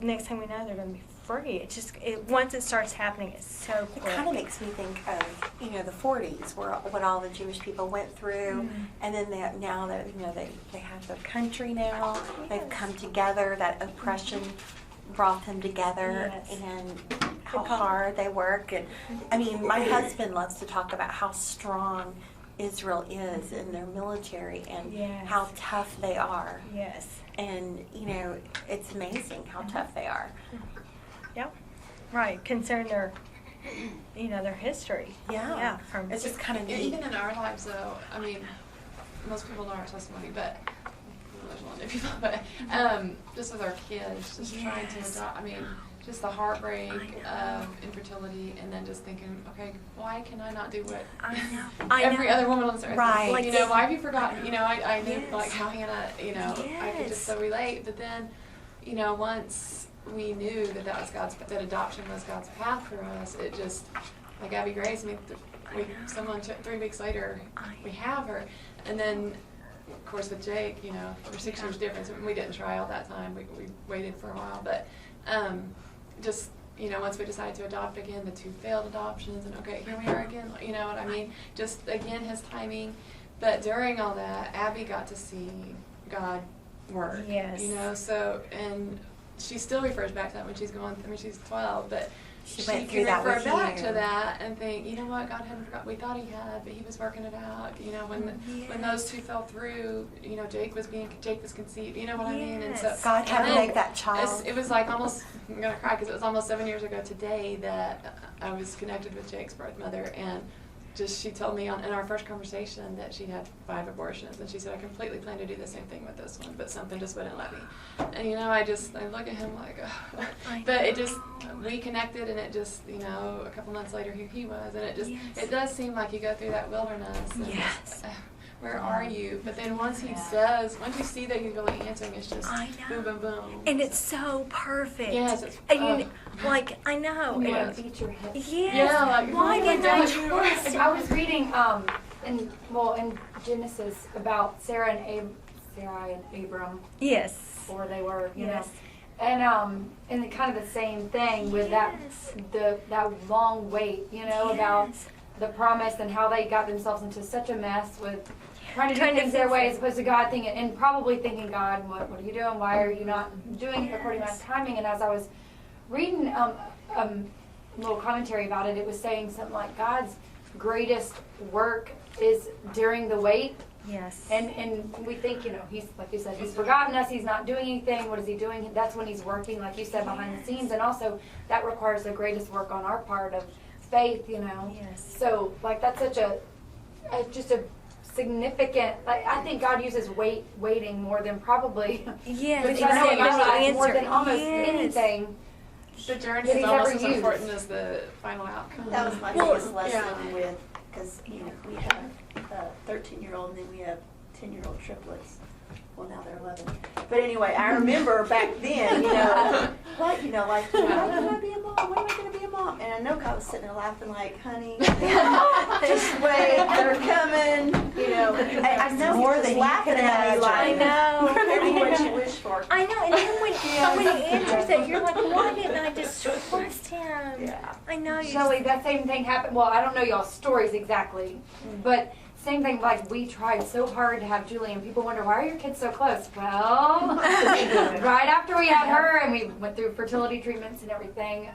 next thing we know, they're going to be free. It's just, once it starts happening, it's so quick. It kind of makes me think of, the 40s, where what all the Jewish people went through, and then now that they have their country now, they've come together. That oppression brought them together, and how hard they work. And I mean, my husband loves to talk about how strong Israel is in their military and how tough they are. Yes. And it's amazing how tough they are. Yep. Right. Concerning their, their history. Yeah. From It's just kind of neat. Even in our lives, though, I mean, most people know our testimony, but there's a lot of new people. But just with our kids, just trying to adopt. I mean, just the heartbreak of infertility, and then just thinking, okay, why can I not do what every other woman on this earth? Right. Like, why have you forgotten? I knew like how Hannah. I could just so relate. But then, once we knew that adoption was God's path for us, it just, like Abby Grace, 3 weeks later, we have her. And then, of course, with Jake, we're 6 years difference, and we didn't try all that time. We waited for a while. But just, once we decided to adopt again, the 2 failed adoptions, and okay, here we are again, you know what I mean? Just, again, His timing. But during all that, Abby got to see God work. Yes. So, and she still refers back to that when she's she's 12, but She can went through that refer with back you. to that and think, you know what, God hadn't forgotten. We thought He had, but He was working it out. When those 2 fell through, Jake was conceived. You know what I mean? And so God had to make that child. it was like almost, I'm gonna cry because it was almost 7 years ago today that I was connected with Jake's birth mother, and she told me in our first conversation that she had 5 abortions, and she said, I completely plan to do the same thing with this one, but something just wouldn't let me. And I look at him like, oh. But it just, we connected, and it just, a couple months later, here he was, and it just, it does seem like you go through that wilderness. And where are you? But then once you see that He's really answering, it's just boom, boom, boom. And it's so perfect. Yes, it's I know. You want to beat your head. Yes. Yeah, like, why didn't I trust Him? I was reading in Genesis about Sarah and Abram. Yes. Before they were, Yes. And kind of the same thing with that long wait, about the promise and how they got themselves into such a mess with trying to do things their way as opposed to God thinking, and probably thinking, God, what are you doing? Why are you not doing it according to my timing? And as I was reading a little commentary about it, it was saying something like God's greatest work is during the wait. Yes. And we think, He's, like you said, He's forgotten us, He's not doing anything. What is He doing? That's when He's working, like you said, behind the scenes. And also, that requires the greatest work on our part of faith, Yes. So, that's such just a significant, I think God uses waiting more than probably, more than almost anything. The journey is almost as important as the final outcome. That was my biggest lesson because we have a 13-year-old and then we have 10-year-old triplets. Well, now they're 11. But anyway, I remember back then, why can I be a mom? When am I going to be a mom? And I know God was sitting there laughing like, honey, just wait, they're coming. I know More he was than you laughing could at me imagine. like, I know. careful what you wish for. I know, and then when He answers it, you're like, why didn't I just trust Him? Yeah. I know. Shelley, that same thing happened. Well, I don't know y'all's stories exactly, but same thing, we tried so hard to have Julie, and people wonder, why are your kids so close? Well, right after we had her, and we went through fertility treatments and everything,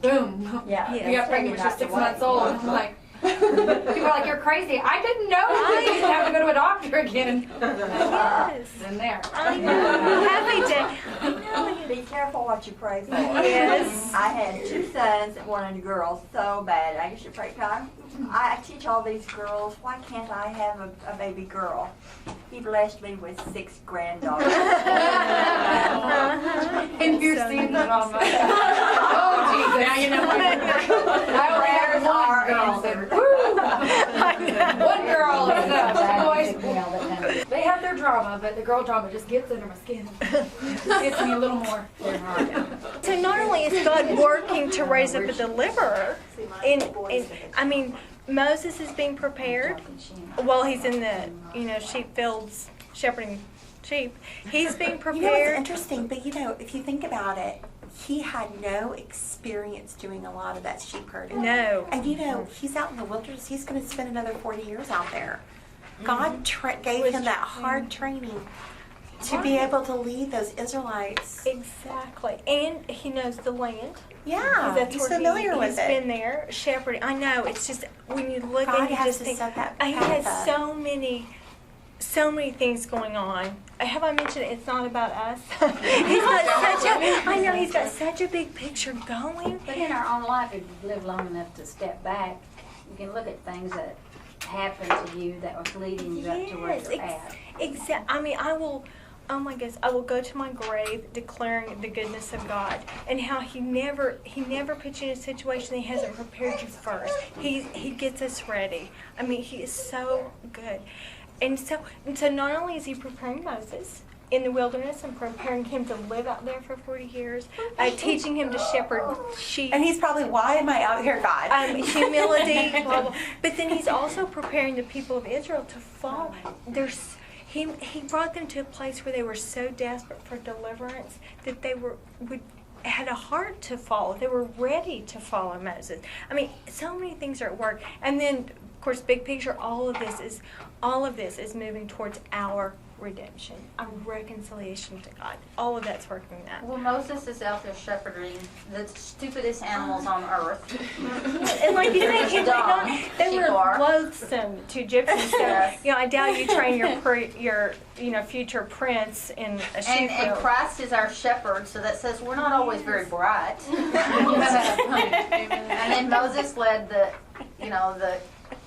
boom. Yeah. We got pregnant when she was 6 months old, and I'm like, people are like, you're crazy. I didn't know I didn't have to go to a doctor again. Yes. In there. I know. Happy day. I know. Be careful what you pray for. Yes. I had 2 sons and wanted a girl so bad. I used to pray, God, I teach all these girls, why can't I have a baby girl? He blessed me with 6 granddaughters. And you're seeing it on my oh, Jesus. Now you know I only have one girl. One girl is enough. Boys, their drama, but the girl drama just gets under my skin. Gets me a little more. So not only is God working to raise up a deliverer, I mean, Moses is being prepared while he's in the, sheep fields shepherding sheep. He's being prepared. You know what's interesting, but if you think about it, he had no experience doing a lot of that sheep herding. No. And he's out in the wilderness. He's going to spend another 40 years out there. God gave him that hard training to be able to lead those Israelites. Exactly. And he knows the land. Yeah, he's familiar with it. He's been there shepherding. I know. It's just, when you look God and you has just to think, set that he path has up. so many things going on. Have I mentioned it's not about us? He's got such a big picture going. But in our own life, if you live long enough to step back, you can look at things that happened to you that was leading you up to where you're at. Exactly. I mean, I will go to my grave declaring the goodness of God and how He never puts you in a situation that He hasn't prepared you first. He gets us ready. I mean, He is so good. And so not only is He preparing Moses in the wilderness and preparing him to live out there for 40 years, teaching him to shepherd sheep. And he's probably, why am I out here, God? Humility, blah, blah. But then He's also preparing the people of Israel to follow. He brought them to a place where they were so desperate for deliverance that they had a heart to follow. They were ready to follow Moses. I mean, so many things are at work. And then, of course, big picture, all of this is moving towards our redemption, our reconciliation to God. All of that's working that. Well, Moses is out there shepherding the stupidest animals on earth. And like you said, they were loathsome to Egyptians. So, I doubt you train your future prince in a sheep field. And Christ is our shepherd, so that says we're not always very bright. And then Moses led the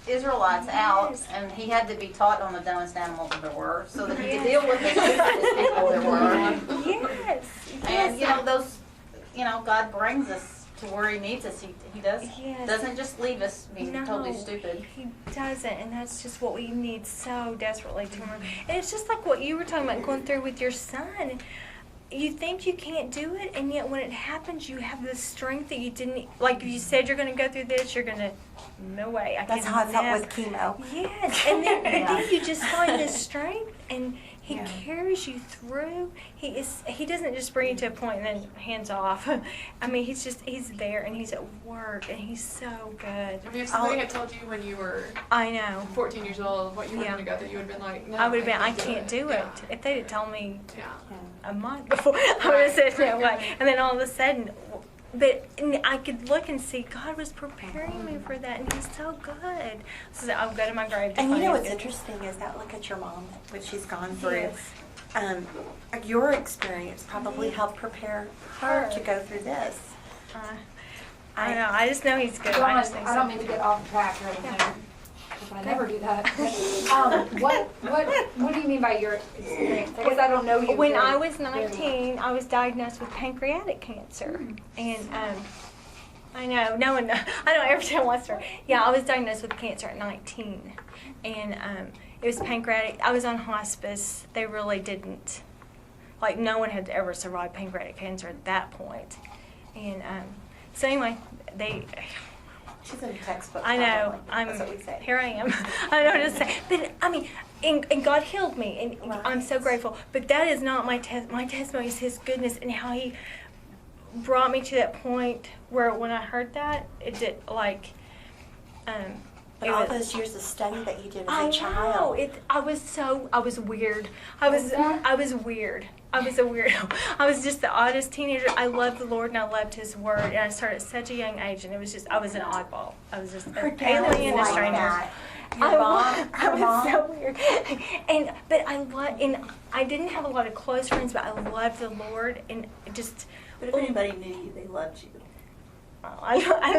Israelites out, and he had to be taught on the dumbest animals there were, so that he could deal with the stupidest people there were. Yes. And God brings us to where He needs us. He doesn't just leave us being totally stupid. He doesn't, and that's just what we need so desperately to remember. And it's just like what you were talking about going through with your son. You think you can't do it, and yet when it happens, you have the strength that you didn't. Like you said, you're going to go through this. You're going to. No way. That's how I felt with chemo. Yes, and then you just find this strength, and He carries you through. He doesn't just bring you to a point and then hands off. I mean, He's there, and He's at work, and He's so good. I mean, if somebody had told you when you were 14 years old what you were going to go through, you would have been like, no. I would have been, I can't do it. If they had told me a month before, I would have said no way. And then all of a sudden, but I could look and see God was preparing me for that, and He's so good. So I'll go to my grave. And what's interesting is that look at your mom, what she's gone through. Yes. Your experience probably helped prepare her to go through this. I know. I just know He's good. I don't mean to get off track or anything. I never do that. What do you mean by your experience? I guess I don't know you. When I was 19, I was diagnosed with pancreatic cancer, and I know no one. I know every time wants to. Yeah, I was diagnosed with cancer at 19, and it was pancreatic. I was on hospice. They really didn't. Like, no one had ever survived pancreatic cancer at that point, and so anyway, they. She's in a textbook. I know. That's what we say. Here I am. I don't know what to say. But, I mean, and God healed me, and I'm so grateful. But that is not my my testimony is His goodness and how He brought me to that point where when I heard that, it did, like... But all those years of study that you did as a child. I was weird. I was weird. I was a weirdo. I was just the oddest teenager. I loved the Lord and I loved His Word, and I started at such a young age, and it was just, I was an oddball. I was just an alien, a stranger. I was so weird. And I didn't have a lot of close friends, but I loved the Lord, and just... But if anybody knew you, they loved you. I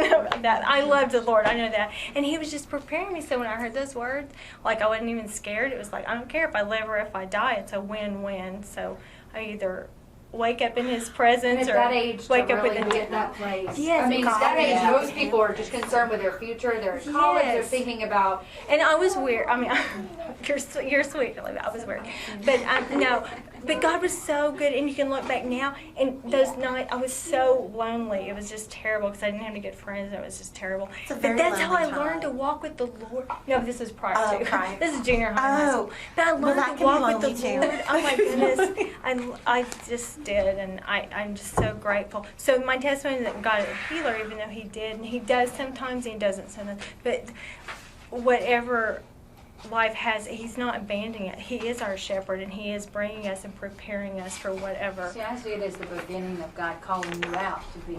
know about that. I loved the Lord. I know that. And He was just preparing me, so when I heard those words, like, I wasn't even scared. It was like, I don't care if I live or if I die. It's a win-win. So I either wake up in His And presence, at or that age, wake to up with really a be at that place. Yes, I mean, at that age, yeah. most people are just concerned with their future. They're in college. They're Yes. thinking about. And I was weird. I mean, you're sweet, Olivia. I was weird, but no. But God was so good, and you can look back now. And those nights, I was so lonely. It was just terrible because I didn't have any good friends. And it was just terrible. It's a But very that's how I lonely learned to time. walk with the Lord. No, this is prior Oh, to. prior. This is junior high. Oh, But I well, learned that to can be walk with lonely the too. Lord. Oh my goodness, I just did, and I'm just so grateful. So my testimony is that God is a healer, even though He did, and He does sometimes, and He doesn't sometimes. But whatever life has, He's not abandoning it. He is our shepherd, and He is bringing us and preparing us for whatever. See, I see it as the beginning of God calling you out to be.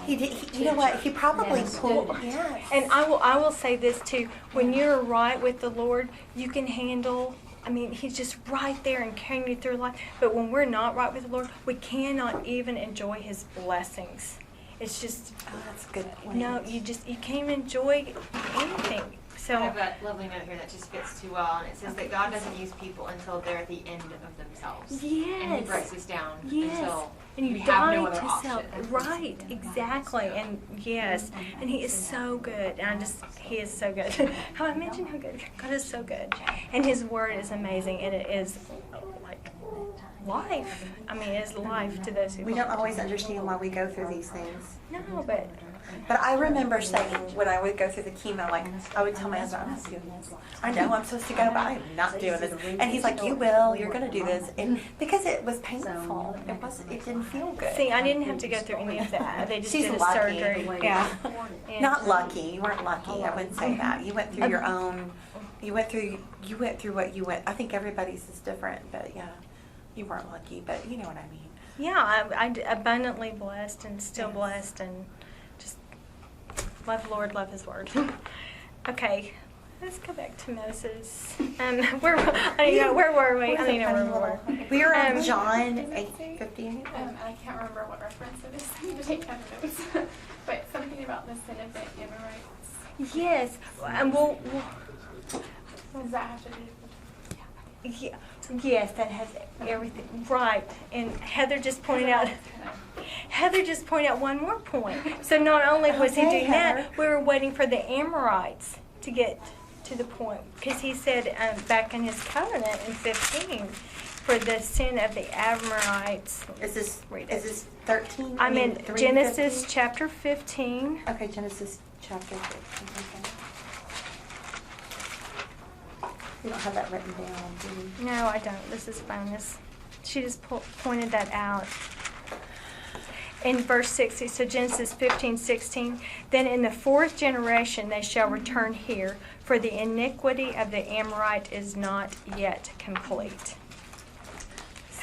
He did. You know what? He probably Yes. pulled. Yes. And I will say this too: when you're right with the Lord, you can handle. I mean, He's just right there and carrying you through life. But when we're not right with the Lord, we cannot even enjoy His blessings. It's just Oh, that's a good point. no, you can't enjoy anything. I So have a lovely note here that just fits too well, and it says that God doesn't use people until they're at the end of themselves. And He yes, breaks us down Yes. until and you we have die no other to option. self. Right, exactly, and yes, and He is so good. And He is so good. How I mentioned how good God is so good, and His Word is amazing, and it is like life. I mean, it is life to those who. We don't always understand why we go through these things. No, but But I remember saying when I would go through the chemo, like I would tell my husband, I'm not doing this. I know I'm supposed to go, but I'm not doing this. And he's like, you will. You're going to do this. And because it was painful, it didn't feel good. see, I didn't have to go through any of that. They just She's did a lucky. surgery. Yeah. And- Not lucky. You weren't lucky. I wouldn't say that. You went through your own. You went through what you went. I think everybody's is different, but yeah, you weren't lucky. But you know what I mean. Yeah, I'm abundantly blessed and still blessed, and just love the Lord, love His Word. Okay, let's go back to Moses. Where were we? I don't even know where we were. We were on John 8:15. I can't remember what reference it is. I need to take down the notes. But something about the sin of the Amorites. Yes, and we'll Does that have to do with yeah, yes, that has everything right. And Heather just pointed out. Heather just pointed out one more point. So not only was he Okay, doing Heather. that, we were waiting for the Amorites to get to the point, because he said back in his covenant in 15, for the sin of the Amorites. Is this Read it. 13? I'm in 3:15? Genesis chapter 15. Okay, Genesis chapter 15. Okay. You don't have that written down, do you? No, I don't. This is bonus. She just pointed that out. In verse 60, so Genesis 15:16, then in the fourth generation they shall return here, for the iniquity of the Amorite is not yet complete.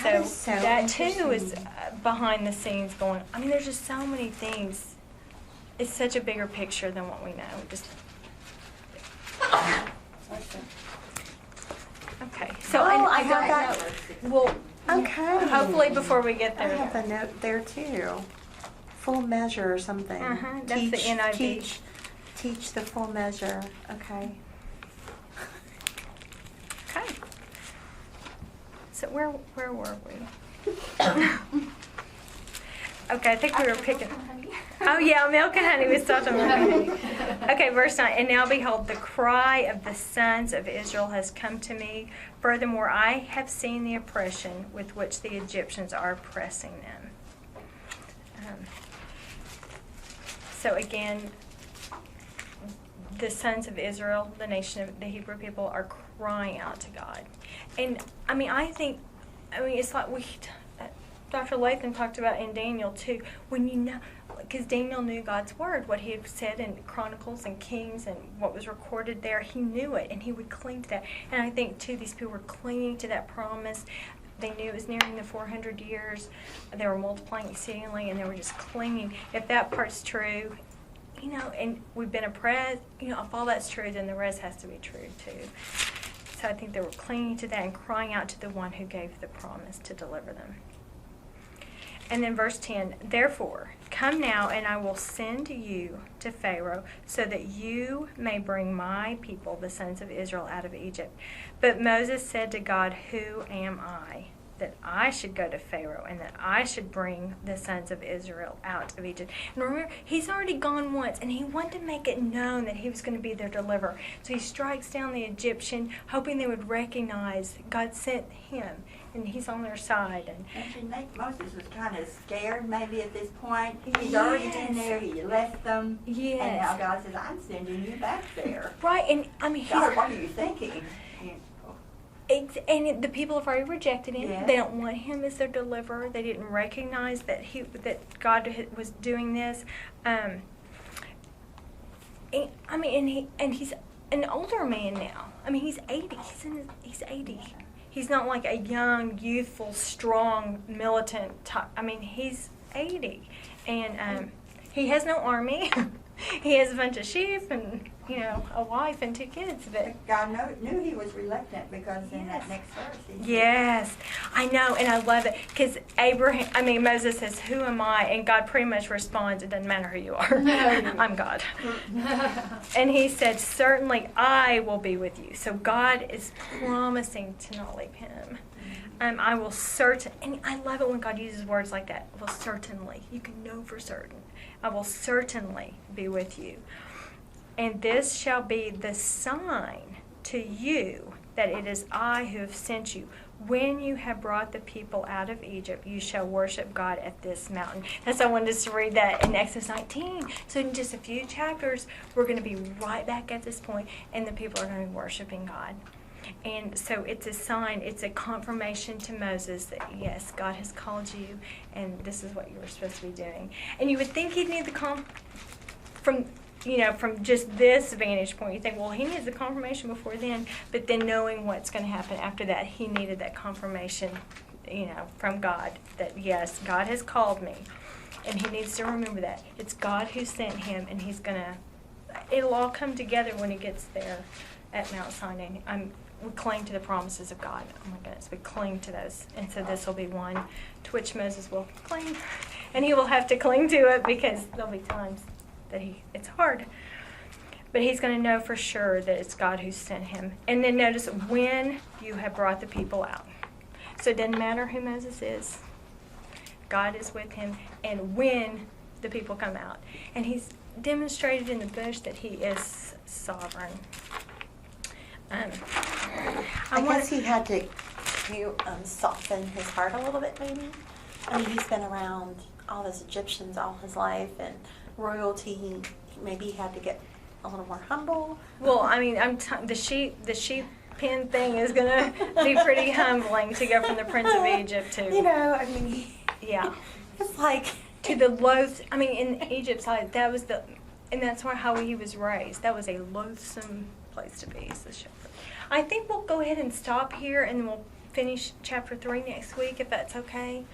That is so that too is interesting. behind the scenes going. I mean, there's just so many things. It's such a bigger picture than what we know. Just okay. So Oh, I and got that. Well, Okay. hopefully before we get I there. have a note there too. Full measure or something. That's the NIV. Teach the full measure. Okay. Okay. So where were we? Okay, I think we were picking. Oh yeah, milk and honey. We stopped on milk and honey. Okay, verse 9. And now behold, the cry of the sons of Israel has come to me. Furthermore, I have seen the oppression with which the Egyptians are oppressing them. So again, the sons of Israel, the nation of the Hebrew people, are crying out to God. And I mean, it's like Dr. Latham talked about in Daniel too, when you know, because Daniel knew God's word, what he had said in Chronicles and Kings and what was recorded there, he knew it, and he would cling to that. And I think too, these people were clinging to that promise. They knew it was nearing the 400 years. They were multiplying exceedingly, and they were just clinging. If that part's true, and we've been oppressed, if all that's true, then the rest has to be true too. So I think they were clinging to that and crying out to the one who gave the promise to deliver them. And then verse 10, therefore, come now, and I will send you to Pharaoh, so that you may bring my people, the sons of Israel, out of Egypt. But Moses said to God, who am I, that I should go to Pharaoh and that I should bring the sons of Israel out of Egypt. And remember, he's already gone once, and he wanted to make it known that he was going to be their deliverer. So he strikes down the Egyptian, hoping they would recognize God sent him, and he's on their side. And you think Moses was kind of scared maybe at this point? He's already been there, he left them, yes. and now God says, I'm sending you back there. Right, and I mean, God, what are you thinking? And the people have already rejected him. Yes. They don't want him as their deliverer. They didn't recognize that God was doing this. And he's an older man now. I mean, he's 80. He's 80. He's not like a young, youthful, strong, militant type. I mean, he's 80, and he has no army. He has a bunch of sheep and, a wife and 2 kids. But God knew he was reluctant because in that next verse. Yes, I know, and I love it because Moses says, "Who am I?" And God pretty much responds, "It doesn't matter who you are. I'm God." And he said, "Certainly I will be with you." So God is promising to not leave him. I will and I love it when God uses words like that. Well, certainly. You can know for certain. I will certainly be with you. And this shall be the sign to you that it is I who have sent you. When you have brought the people out of Egypt, you shall worship God at this mountain. That's why I wanted us to read that in Exodus 19. So in just a few chapters, we're going to be right back at this point, and the people are going to be worshiping God. And so it's a sign, it's a confirmation to Moses that, yes, God has called you, and this is what you were supposed to be doing. And you would think he'd need from just this vantage point. You think, well, he needs the confirmation before then, but then knowing what's going to happen after that, he needed that confirmation, from God that, yes, God has called me. And he needs to remember that. It's God who sent him, and it'll all come together when he gets there at Mount Sinai. We cling to the promises of God. Oh my goodness, we cling to those. And so this will be one to which Moses will cling. And he will have to cling to it because there'll be times that it's hard. But he's going to know for sure that it's God who sent him. And then notice, when you have brought the people out. So it doesn't matter who Moses is. God is with him. And when the people come out. And he's demonstrated in the bush that he is sovereign. I guess he had to soften his heart a little bit, maybe. I mean, he's been around all those Egyptians all his life and royalty. Maybe he had to get a little more humble. Well, I mean, the sheep pen thing is going to be pretty humbling to go from the Prince of Egypt to. Yeah. It's like to the loath. I mean, in Egypt's side, and that's how he was raised. That was a loathsome place to be as the shepherd. I think we'll go ahead and stop here, and then we'll finish chapter 3 next week, if that's okay.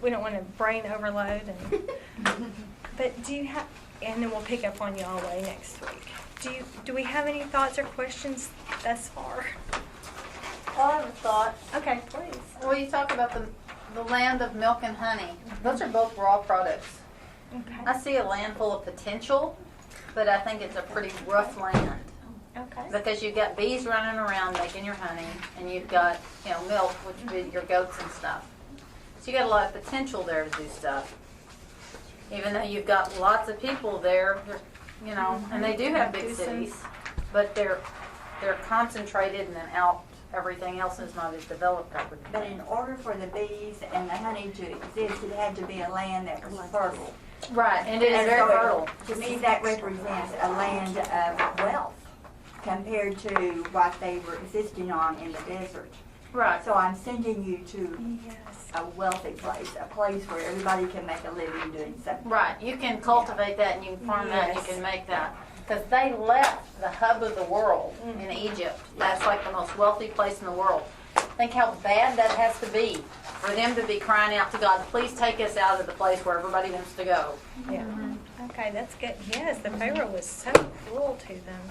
We don't want to brain overload, but do you have? And then we'll pick up on Yahweh next week. Do we have any thoughts or questions thus far? I have a thought. Okay, please. Well, you talk about the land of milk and honey. Those are both raw products. Okay. I see a land full of potential, but I think it's a pretty rough land. Okay. Because you've got bees running around making your honey, and you've got, milk, which would be your goats and stuff. So you got a lot of potential there to do stuff. Even though you've got lots of people there, and they do have big cities, but they're concentrated, and then out everything else is not as developed over there. But in order for the bees and the honey to exist, it had to be a land that was fertile. Right, and it is very fertile. To me, that represents a land of wealth compared to what they were existing on in the desert. Right. So I'm sending you to a wealthy place, a place where everybody can make a living doing something. Right. You can cultivate that, and you can farm that, and you can make that. Because they left the hub of the world in Egypt. That's like the most wealthy place in the world. Think how bad that has to be for them to be crying out to God, please take us out of the place where everybody wants to go. Yeah. Okay, that's good. Yes, the Pharaoh was so cruel to them.